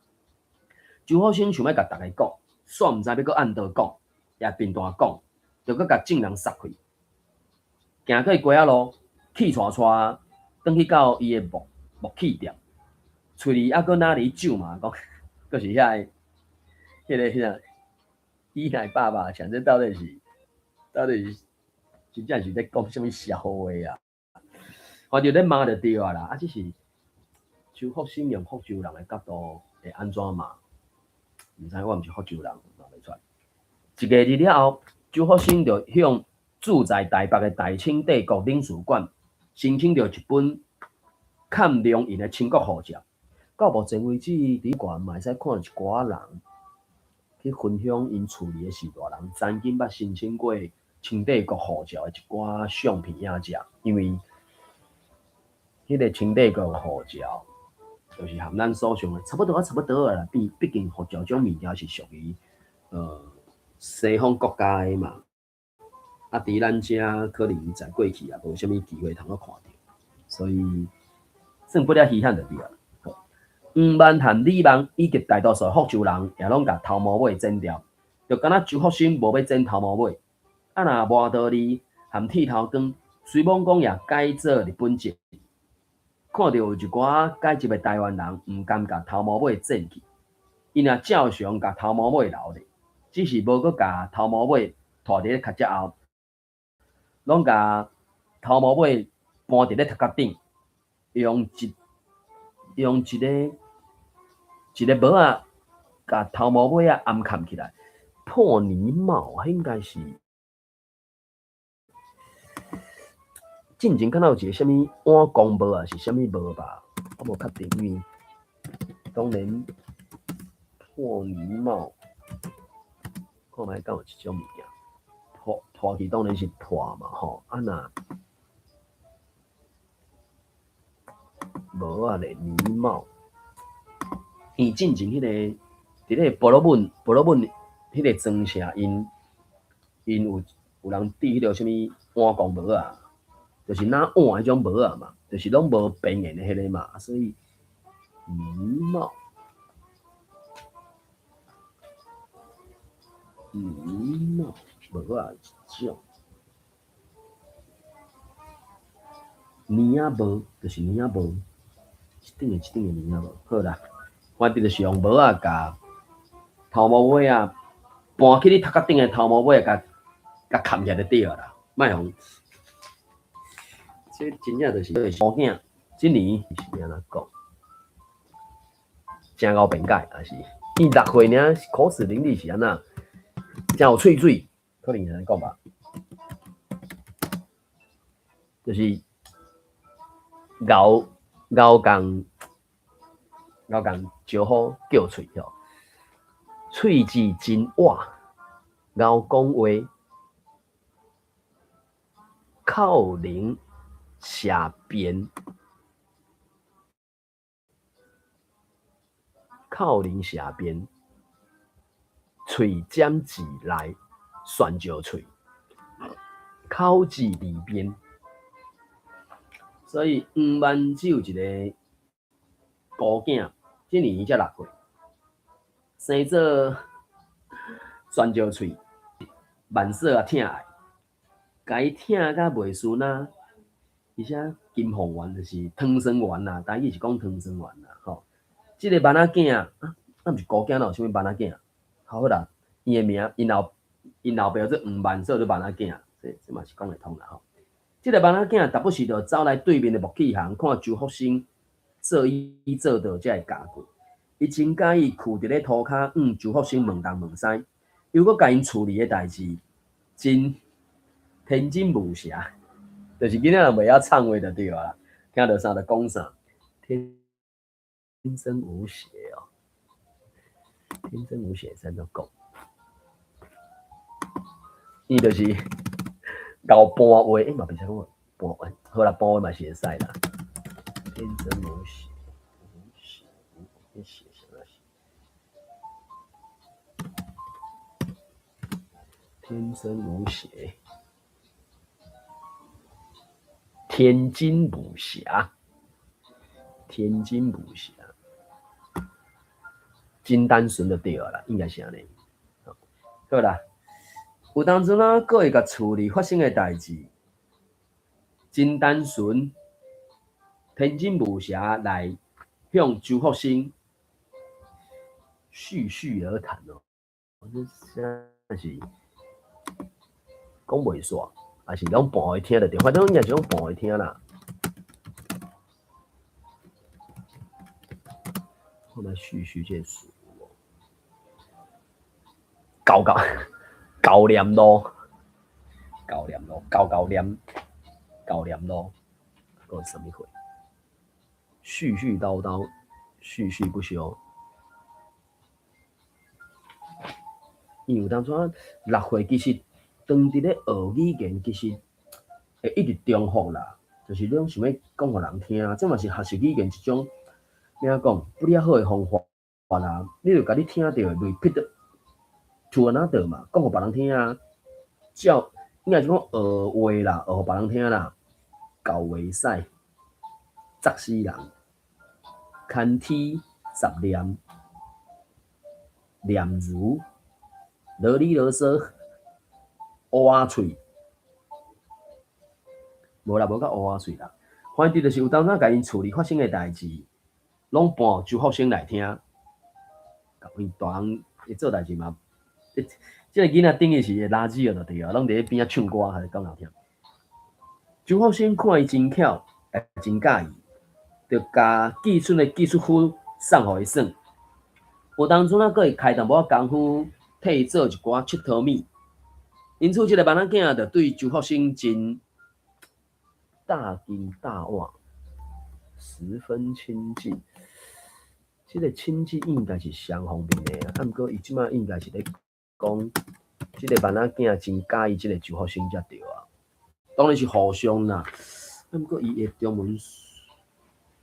周福生想要甲大家讲，煞毋知要搁按倒讲，也便大讲，就搁甲众人杀开，行过街仔路，气喘喘。转去到伊的木器店，喙里还搁哪里酒嘛？讲，搁是遐个，伊乃爸爸强，这到底是真正是咧讲什么笑话啊？反正咧骂就对啊啦。只是周福生用福州人的角度会安怎骂？毋知我毋是福州人，骂袂出来。一个日了后，周福生就向住在台北的大清帝国领事馆。申请到一本看良印的清国护照，到目前为止，伫馆嘛会使看到一寡人去分享因厝里的士大人曾经捌申请过清帝国护照的一寡相片影像，因为迄个清帝国护照就是和咱所想的差不多啦。毕竟护照种物件是属于西方国家的嘛。啊，伫咱遮可能在过去也无啥物机会通看到，所以算不了稀罕就对啊。黄万和李万以及大多数福州人也拢甲头毛尾剪掉，就敢若周福生无要剪头毛尾。啊，若磨道理和剃头光，随某讲也改做日本籍。看到有一寡改籍的台湾人毋甘甲头毛尾剪去，因也照常甲头毛尾留咧，只是无搁甲头毛尾拖伫咧脚趾后，拢甲头毛尾搬伫咧头壳顶，用一个帽仔甲头毛尾仔暗藏起来，破泥帽应该是。进前敢若有一个啥物碗公帽啊，是啥物帽吧？我无确定，因为当然破泥帽，看卖敢有一种物件，破去当然是破嘛吼，啊若帽啊咧泥帽，因进前迄个伫咧波罗文迄个庄社因有人戴迄个啥物碗公帽啊。就是拿碗迄种帽啊嘛，就是拢无边缘的迄个嘛，所以泥帽帽啊一种，泥仔帽就是泥仔帽，一顶的泥仔帽。好啦，反正就是用帽啊，甲头毛尾啊搬去你头壳顶的头毛尾啊，甲砍起来就对啦，莫用。这真正就是毛囝，今年是安怎讲？真够辩解，还是伊6岁呢？口齿伶俐是安那？真有喙水，可能是安尼讲吧。就是咬共招呼叫喙吼，喙齿真活，咬讲话，口灵。下边，靠邻下边，喙尖子内，旋招喙，口字里边。所以黄万只有一个孤囝，今年伊才6岁，生做旋招喙，万岁啊疼爱，甲伊疼甲袂顺啊。而且金凤丸就是汤生丸啦，台语是讲汤生丸啦，吼。即个万仔囝啊，毋是孤囝，哪有啥物万仔囝？好啦，伊个名，因老爸做黄万，所以做万仔囝，这嘛是讲会通啦，吼。即个万仔囝，达不时就走来对面的木器行，看周福生做伊做到才会教过。伊真介意跍伫咧涂骹，周福生问东问西，又搁甲因处理的代志，真天真无邪。就是囡仔人袂晓唱话就对啦，听到啥就讲啥，天真无邪哦，天真无邪才能讲，伊就是搞搬话，嘛袂使讲搬话，好啦，搬话嘛是会使啦，天真无邪，无邪啥是？天真无邪。天真无邪，天真无邪，真单纯就对啦，应该是安尼。好啦，有当阵啊，各会甲处理发生的代志，真单纯，天真无邪来向周福生絮絮而谈哦。这真是讲袂煞。还是拢播互伊听就对，反正应该是拢播互伊听啦。看卖续这事，高念路，高念路，还有什么会？絮絮叨叨，絮絮不休。因为当初6岁其实。当伫咧学语言，其实会一直重复啦，就是你拢想要讲互人听，这嘛是学习语言一种怎讲不了好的方法啦。你就甲你听到 repeat to another 嘛，讲互别人听啊。应该是讲学话啦，学互别人听啦，教袂使，砸死人，牵天十念，念如啰里啰嗦，乌仔喙，无啦，无到乌仔喙啦。反正就是有当阵甲因处理发生诶代志，拢搬周福生来听，因大人伊做代志嘛，即个囡仔等于是会垃圾就对啊，拢伫咧边仔唱歌，还是讲好听。周福生看伊真巧，也真介意，就甲寄出诶技术夫送互伊耍。有当阵啊，佫会开淡薄仔功夫，替伊做一寡佚佗物。因此，即个囡仔就对周福生真大惊大妄，十分亲近。即个亲近应该是双方面的啊，啊，毋过伊即摆应该是咧讲，即个囡仔真介意即个周福生才对啊。当然是互相啦，啊，毋过伊的中文，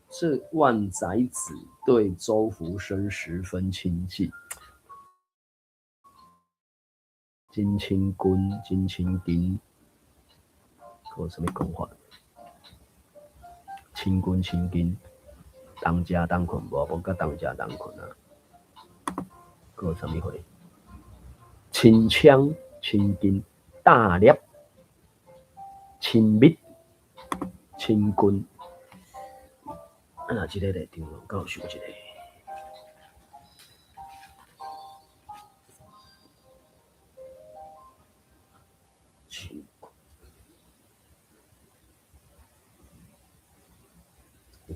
这万载子对周福生十分亲近，真亲君，真亲近，还有啥物讲法？亲君亲近，当食当困无甲当食当困啊。还有啥物货？亲枪亲近，大粒亲密亲君。啊，即个内场敢有想一个？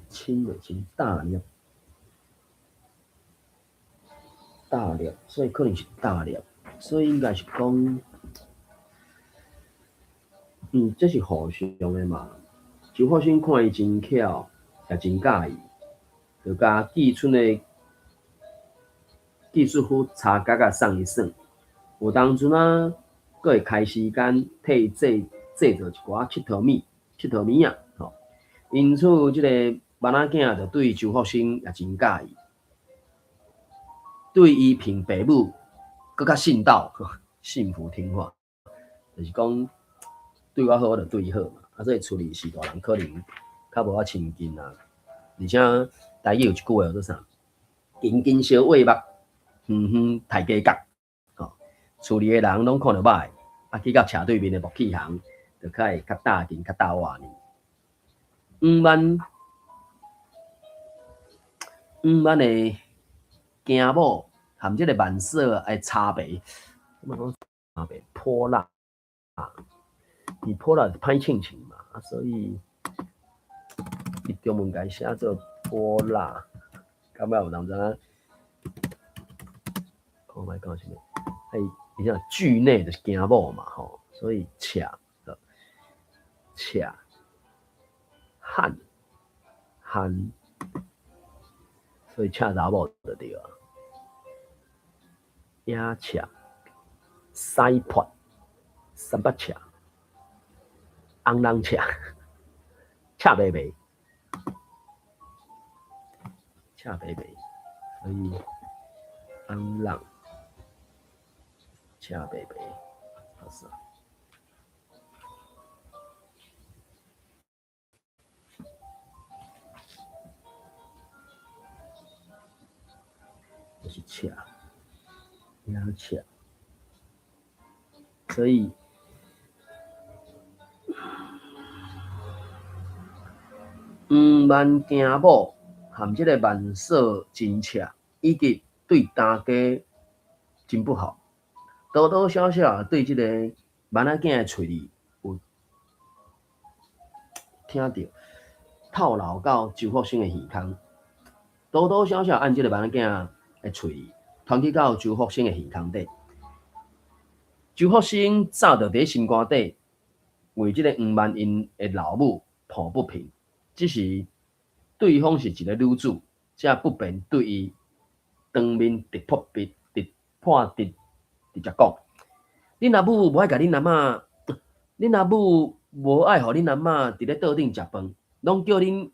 亲的亲大粒，大粒，所以可能是大粒，所以应该是讲，这是互相的嘛。周福生看伊真巧，也真介意，就甲寄出的技术夫查角啊送伊耍。有当阵啊，佫会开时间替伊制作一寡佚佗物啊，吼。因此，即个囡仔就对周福生也真介意，对伊评爸母佫较信道，信服听话，就是讲对我好，我就对伊好嘛。啊，所以处理是大人可能较无法亲近啊。而且台语有一句话叫做啥？近近相畏目，远远抬价角。吼，处理的人拢看着歹，啊，去到斜对面的木器行，就较会较大劲、较大话呢。万的囝某含即个万色的差别，什么讲差别？泼辣，你泼辣是歹亲情嘛，啊，所以伊中文改写做泼辣，感觉有人知影？我咪讲什么？你像剧内的囝某嘛，吼，所以恰汉，所以恰查某就对啊。野恰，西破，三八恰，红人恰，恰白白，所以红人恰白白，好啥？就是恰，野恰，所以。万囝某含即个万色真恰，以及对大家真不好，多多少少对即个囡仔囝的喙里有听到套牢到周福生的耳孔，多多少少按即个囡仔囝的喙里传去到周福生的耳孔底。周福生早就伫心肝底为即个黄万因的老母抱不平。只是对方是一个女子，才不便对伊当面直破直直接讲。恁阿母无爱甲恁阿嬷，恁阿母无爱互恁阿嬷伫咧桌顶食饭，拢叫恁。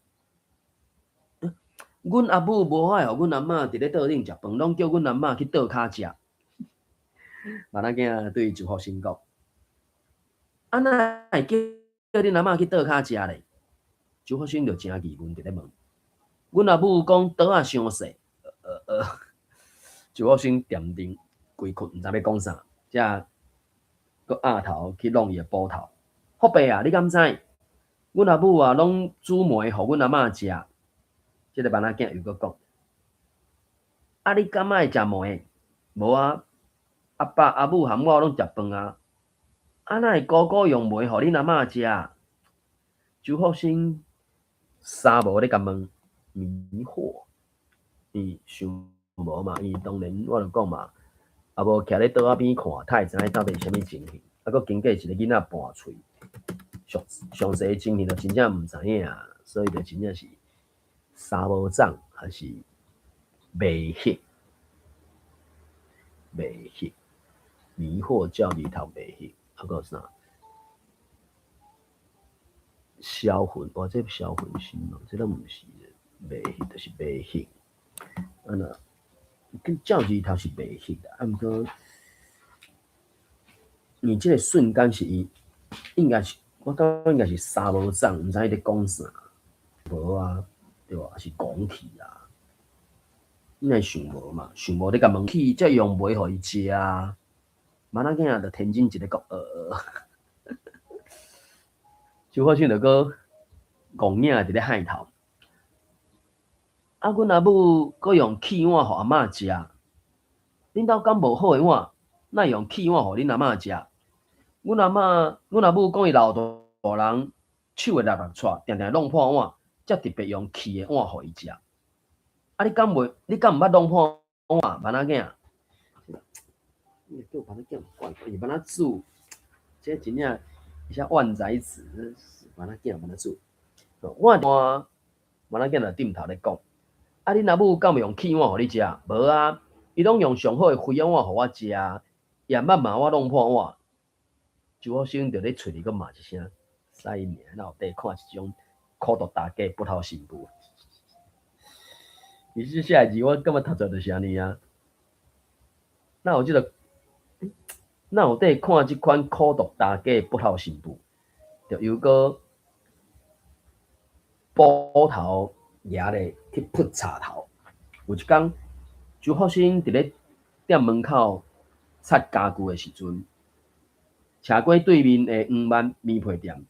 阮阿母无爱互阮阿嬷伫咧桌顶食饭，拢叫阮阿嬷去桌骹食。囡仔囝对周福生讲，啊哪会叫恁阿嬷去倒骹食咧？周福生就真疑问，直咧问。阮阿母讲倒仔伤细，周福生掂定规困，毋知要讲啥，才佫压头去弄伊诶补头。福伯啊，你敢知？阮阿母啊，拢煮糜互阮阿嬷食。即个囡仔囝又佫讲：啊，你敢爱食糜？无啊，阿爸阿母含我拢食饭啊。啊，哪会姑姑用糜互恁阿嬷食？周福生三无咧甲问，迷惑。伊想无嘛，伊当然我就讲嘛，啊无徛咧桌仔边看，他会知影到底是啥物情形。啊，佫经过一个囡仔拌喙，详细情形就真正毋知影，所以就真正是三无长还是袂翕，袂翕，迷惑教育头袂翕，啊佫啥？销魂，哇！这销魂心嘛，这都毋是袂翕，就是袂翕。啊那跟教育头是袂翕的，啊毋过你这个瞬间是伊，应该是我感觉应该是三无长，毋知伊咧讲啥，无啊，对吧？还是讲去啊？应该想无嘛，想无你甲问去，才用糜互伊食啊。囡仔囝就天真一个讲周福生就佫戆影伫咧海头。啊，阮阿母佫用气碗互阿嬷食，恁兜敢无好诶碗，哪用气碗互恁阿嬷食？阮阿母讲伊老大人手会搦搦掣，定定弄破碗，才特别用气诶碗互伊食。啊，你敢毋捌弄破碗，囡仔囝？你叫囡仔囝怪怪，伊囡仔煮，这真正一下万载子，囡仔囝煮。我囡仔囝就点头咧讲。啊，恁阿母敢会用气碗互你食？无啊，伊拢用上好诶灰碗互我食，也捌骂我弄破碗。周福生就咧喙里佫骂一声，使命，哪有得看一种苦毒大家不讨媳妇？其实下一集我感觉读出就是安尼啊。哪有哪有得看即款苦毒大家不讨媳妇？就又佫补头举咧去扑插头。有一天，周福生伫咧店门口擦家具诶时阵，车过对面诶黄万面皮店，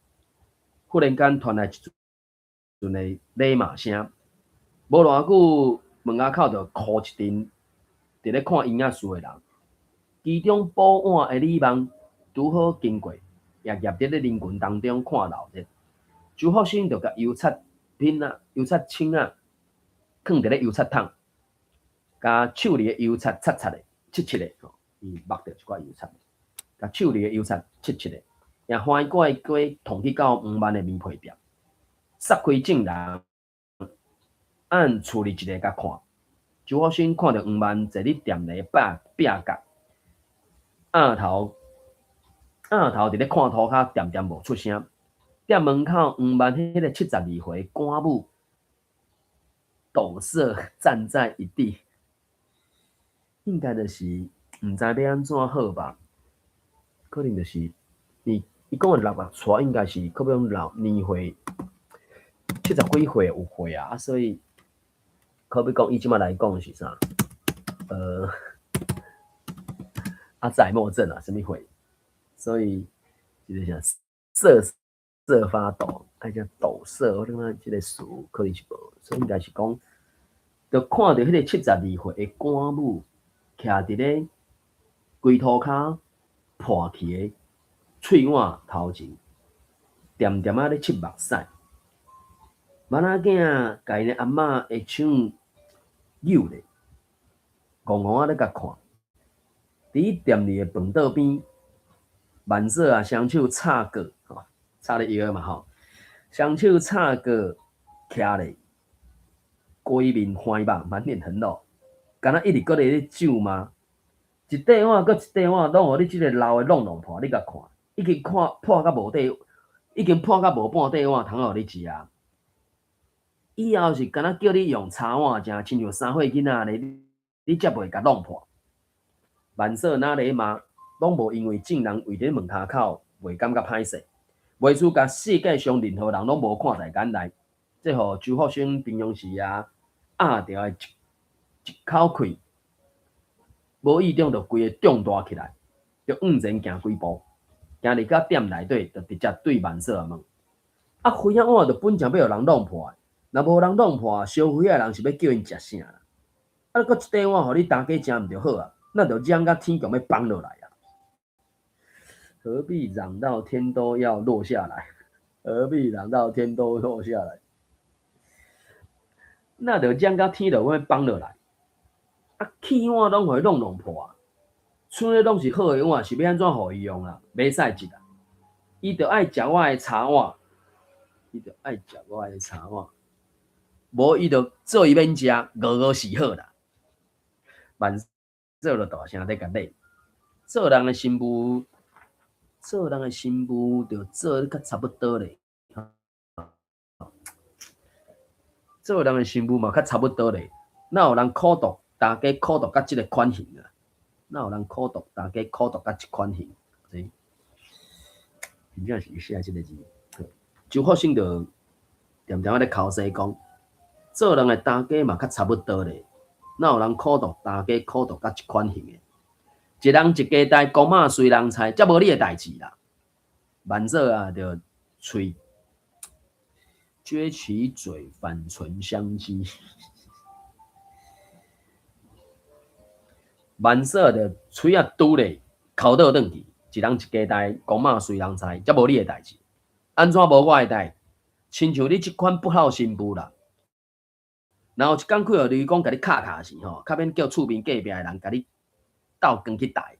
忽然间传来一阵诶礼骂声。无偌久，门仔口就哭一阵，伫咧看婴仔书诶人，其中补碗诶李梦拄好经过，也夹伫咧人群当中看闹热。周福生就甲油擦品仔、油擦枪仔放伫咧油擦桶，甲手里诶油擦擦擦诶、切切诶，伊抹着一寡油擦，甲手里诶油擦切切诶，也欢快过同去到黄万诶面皮店，撒开正人，按厝里一个甲看。周福生看到黄万坐伫店内壁角，额头伫咧看涂骹，点点无出声。店门口黄万迄个72岁官母抖色站在一地，应该就是毋知要安怎好吧？可能就是伊讲的6出，应该是可能老年岁70几岁有岁啊，所以可比讲伊即马来讲是啥？阿兹海默症啊，什么岁？所以就是啥瑟发抖，爱叫抖色，我感觉即个词可能是无，所以应该是讲，就看到迄个72岁的官母徛伫咧龟涂骹破去的喙碗头前，点点啊咧拭目屎。囡仔囝甲因阿嬷的手扭咧，戆戆啊咧甲看。伫店里的饭桌边，万嫂啊双手插过，插咧腰嘛吼，双手插过徛咧，规面欢目，满脸很老，敢若一直搁咧咒骂。一块碗搁一块碗，拢互你即个老的弄破，你甲看，已经破到无底，已经破到无半块碗通互你食啊！以后是敢若叫你用茶碗食，亲像3岁囡仔咧，你才袂甲弄破。万嫂哪咧骂，拢无因为众人围伫门骹口袂感觉歹势，袂输甲世界上任何人拢无看在眼内。这互周福生平常时啊压着的一口气，无意中就规个胀大起来，就往前行几步，行入到店内底，就直接对万寿问：啊，花仔碗就本正要互人弄破的，若无人弄破，烧花仔人是要叫因食啥啦？啊，搁一块碗互你大家食毋就好啊？那就嚷到天公要崩落来啊！何必嚷到天都要落下来？何必嚷到天都落下来？那就嚷到天就要崩落来。啊，器碗拢互伊弄破，剩的拢是好的碗，是要安怎互伊用啦？袂使食啊！伊就爱食我的茶碗，无伊就做伊免食，饿是好啦。万寿就大声在甲骂，做人的新妇就做得较差不多咧。做人的新妇嘛，较差不多咧。哪有人苦毒，大家苦毒到即个款型啊？哪有人苦毒，大家苦毒到即款型？真正是写即个字。周福生就点点咧口西讲，做人的大家嘛，较差不多咧。哪有人苦毒，大家苦毒到即款型的？一人一家代，公马随人菜，则无你的代志啦。万寿啊，就喙撅起嘴，反唇相讥。万寿就喙啊拄咧，口倒转去，一人一家代，公马随人菜，则无你的代志。安怎无我的代？亲像你即款不孝媳妇啦。然后一工开互你讲，甲你卡时吼，较免叫厝边隔壁的人甲你斗光去台。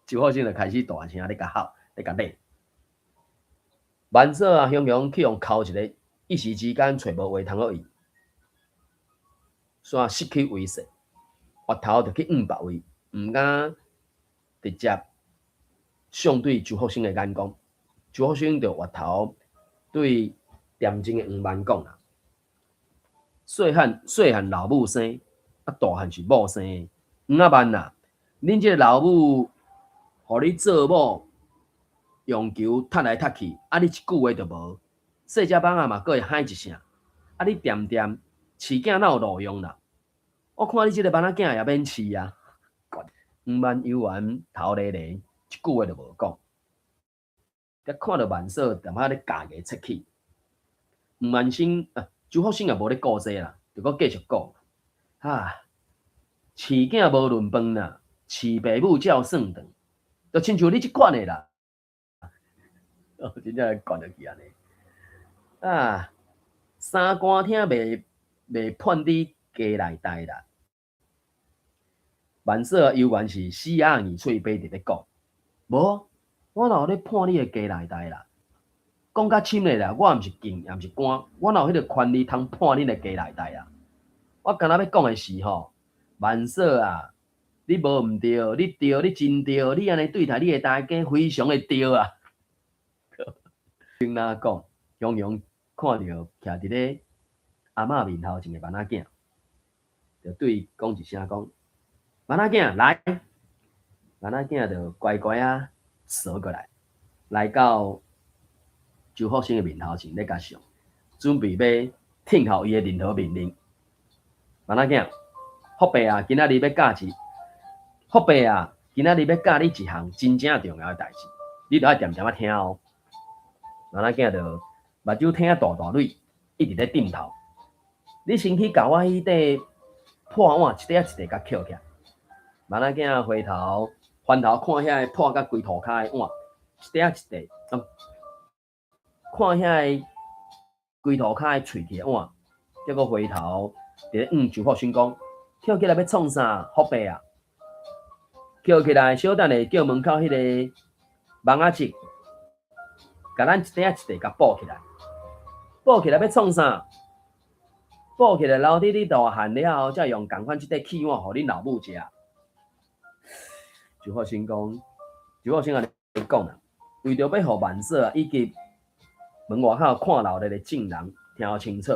周福生就开始大声咧甲吼，咧甲骂。万寿啊，雄雄去用敲一个，一时之间找无话通好伊，煞失去威势，滑头就去别位，毋敢直接相对周福生的眼光。周福生就滑头对店前的黄万讲啦：细汉老母生，啊大汉是某生的。黄仔万啊，恁这个老母，互你做某，用球踢来踢去，啊你一句话就无。细只蠓仔嘛，佫会喊一声，啊你掂掂，饲囝哪有路用啦？我看你这个蠓仔囝也免饲啊！黄万游完头咧咧，一句话就无讲。才看到万寿踮遐咧家己出气，黄万生周福生也无咧顾这啦，就搁继续讲。饲囝无论饭啦，饲爸母才有算长，就亲像你即款的啦。真正管得起安尼。三官听袂判你家内代啦。万寿犹原是死鸭二喙白直咧讲，无，我哪有咧判你的家内代啦？讲较深咧啦，我毋是警，也毋是官，我哪有迄个权利通判恁的家内代啊？我干那要讲的是吼，万寿啊，你无毋对，你对，你真对，你安尼对待你的大家非常的对啊！听哪讲，雄雄看到徛伫咧阿嬷面头前的万仔囝，就对讲一声讲：万仔囝来，万仔囝就乖乖啊坐过来，来到周福生的面头前咧甲上，准备要听候伊的任何命令。万仔囝，福伯啊，今仔日要教一，福伯啊，今仔日要教你一项真正重要的代志，你着爱点点啊听哦。万仔囝就目睭挺啊大大蕊，一直咧点头。你先去甲我迄块破碗一块一块甲捡起来。万仔囝回头翻头看遐破甲规涂骹的碗，一块一块，看遐规涂骹的喙齿的碗，结果回头伫咧周福生讲，捡起来要创啥？福伯啊，捡起来小等下叫门口迄个网仔叔，甲咱一块一块甲补起来。补起来要创啥？补起来留伫你大汉了后，才用共款即块器碗，互恁老母食。周福生讲，周福生安尼讲啦，为着要互万寿以及门外口看闹热的众人听清楚，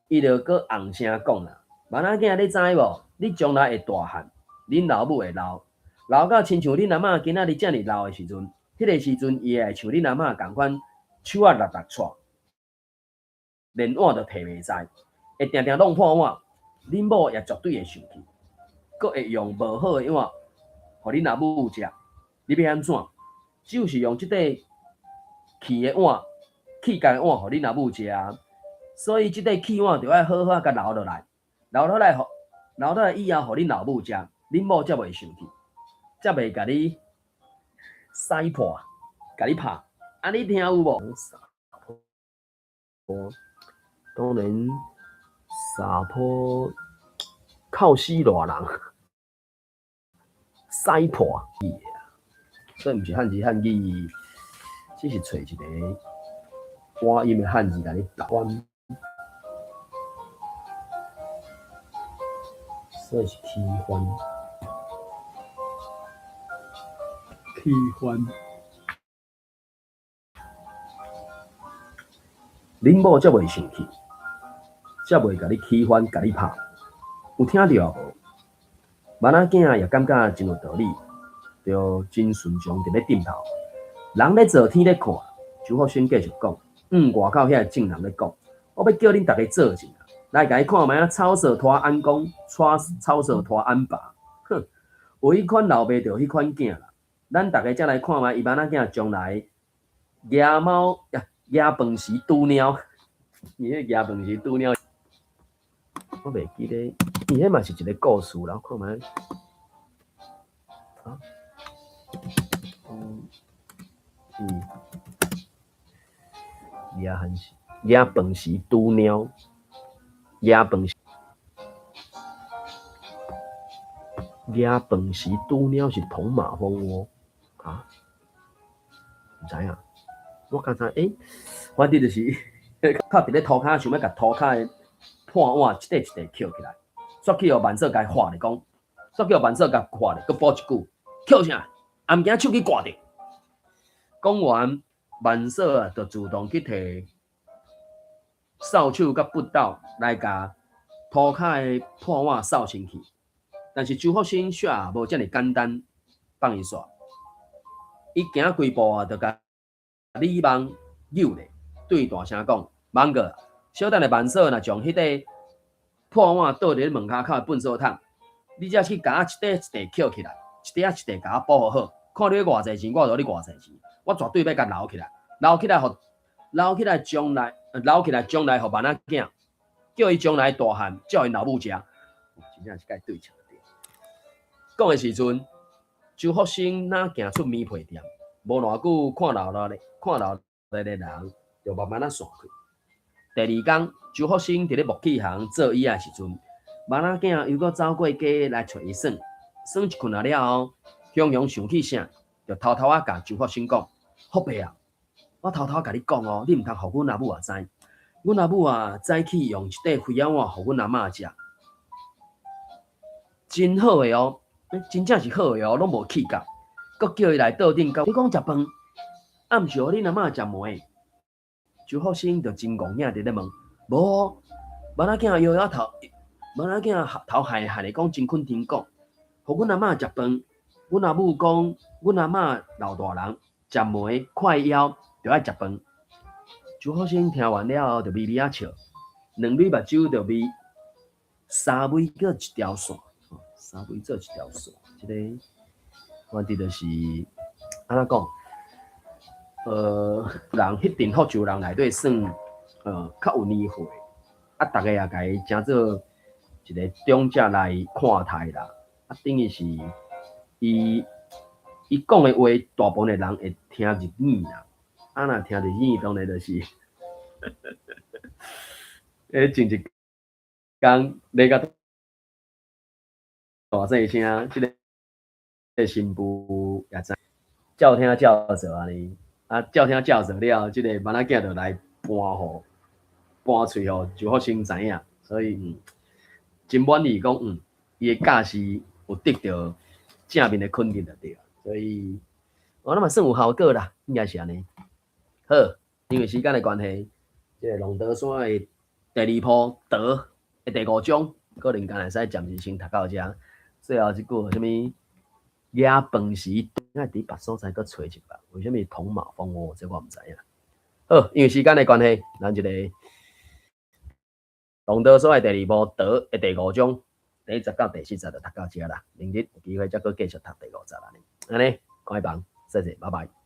伊就搁红声讲啦：万仔囝，你知无？你将来会大汉，恁老母会老，老到亲像恁阿嬷今仔日遮尔老的时阵，迄个时阵伊会像恁阿嬷共款，手啊力掣，连碗都摕袂在，会定定弄破碗，恁某也绝对会生气，佫会用无好的碗，互恁阿母食。你要安怎？只有是用即块气的碗、气干的碗，互恁阿母食啊。所以即块气碗就要好好甲留落来，留落来以后，互恁老母食，恁某才袂生气，才袂甲你撕破，甲你拍。啊，你听有无？当然，撒泼靠死热人，撕破。这毋是汉字汉语，只是找一个外音的汉字甲你打关。所以是起欢，起欢。恁某才袂生气，才袂甲你起欢，甲你拍。有听着无？囡仔囝也感觉真有道理，就真顺从，伫咧点头。人咧做，天咧看。周福生继续讲：外口遐正人咧讲，我要叫恁大家做阵啊！来，甲伊看卖啊！草蛇拖安公，草蛇拖安爸。哼，有迄款老爸就迄款囝啦。咱大家才来看卖，伊囡仔囝将来野猫野饭时拄猫，伊迄野饭时拄猫，我袂记咧，伊迄嘛是一个故事啦。看卖，啊，野饭时拄猫，野饭时拄猫是捅马蜂窝啊？唔知影，我刚才反正就是靠伫咧涂骹，想要甲涂骹的破碗一块一块捡起来，煞去互万寿甲画咧讲，煞去互万寿甲画咧，佮补一句，捡啥？也毋惊手去挂着。讲完，万寿啊，就自动去摕扫帚甲笔斗来甲涂骹的破碗扫清去。但是周福生却无遮尔简单放伊煞，伊行几步啊，就甲李梦扭咧，对大声讲：“芒哥，小等下万寿若将迄块破碗倒伫门骹口的粪扫桶，你才去甲我一块一块捡起来，一块一块甲我保护好。看你偌济钱，我就你偌济钱，我绝对要甲留起来，留起来将来，互万仔囝，叫伊将来大汉，叫因老母食。真正是该对称。”讲的时阵，周福生哪行出棉被店，无偌久，看楼内的人就慢慢散去。第二天，周福生伫咧木器行做椅的时阵，万仔囝又搁走过街来找伊耍一困了后，雄雄想起啥，就偷偷甲周福生讲：“福伯啊，我偷偷甲你讲哦，你毋通互阮阿母也知。阮阿母啊，早起用一块灰仔碗互阮阿嬷食，真好诶哦。”真正是好诶哦，拢无气甲，搁叫伊来桌顶甲你讲食饭，啊毋是互恁阿嬷食糜。周福生就真戆影伫咧问，无，万仔囝摇摇头，万仔囝头害害咧讲真肯定讲，互阮阿嬷食饭，阮阿母讲，阮阿嬷老大人食糜快枵，就爱食饭。周福生听完了后就微微啊笑，两蕊目睭就微三尾搁一条线。三尾做一条线，即个反正就是安怎讲？人迄阵福州人内底算较有年岁，啊，逐个也甲伊当做一个长者来看待啦。啊，等于是伊讲的话，大部分的人会听入耳啦。啊，若听入耳，当然就是前一天你甲大细声，即个新妇也知叫听叫做安尼，啊叫听叫做了，即个万仔囝就来搬喙互周福生知影，所以真满意讲伊的教示有得到正面的肯定就对，所以那嘛算有效果啦，应该是安尼。好，因为时间的关系，即个龙德山的第二铺德的第5章，可能敢会使暂时先读到遮。最后一句什么夜饭时，应该伫别所在搁找一吧？为什么铜马蜂窝？这我毋知影。好，因为时间的关系，咱一个龙德所的第二部德的第5章，第10到第40就读到这啦。明日有机会再搁继续读第50啦。安尼，开房，谢谢，拜拜。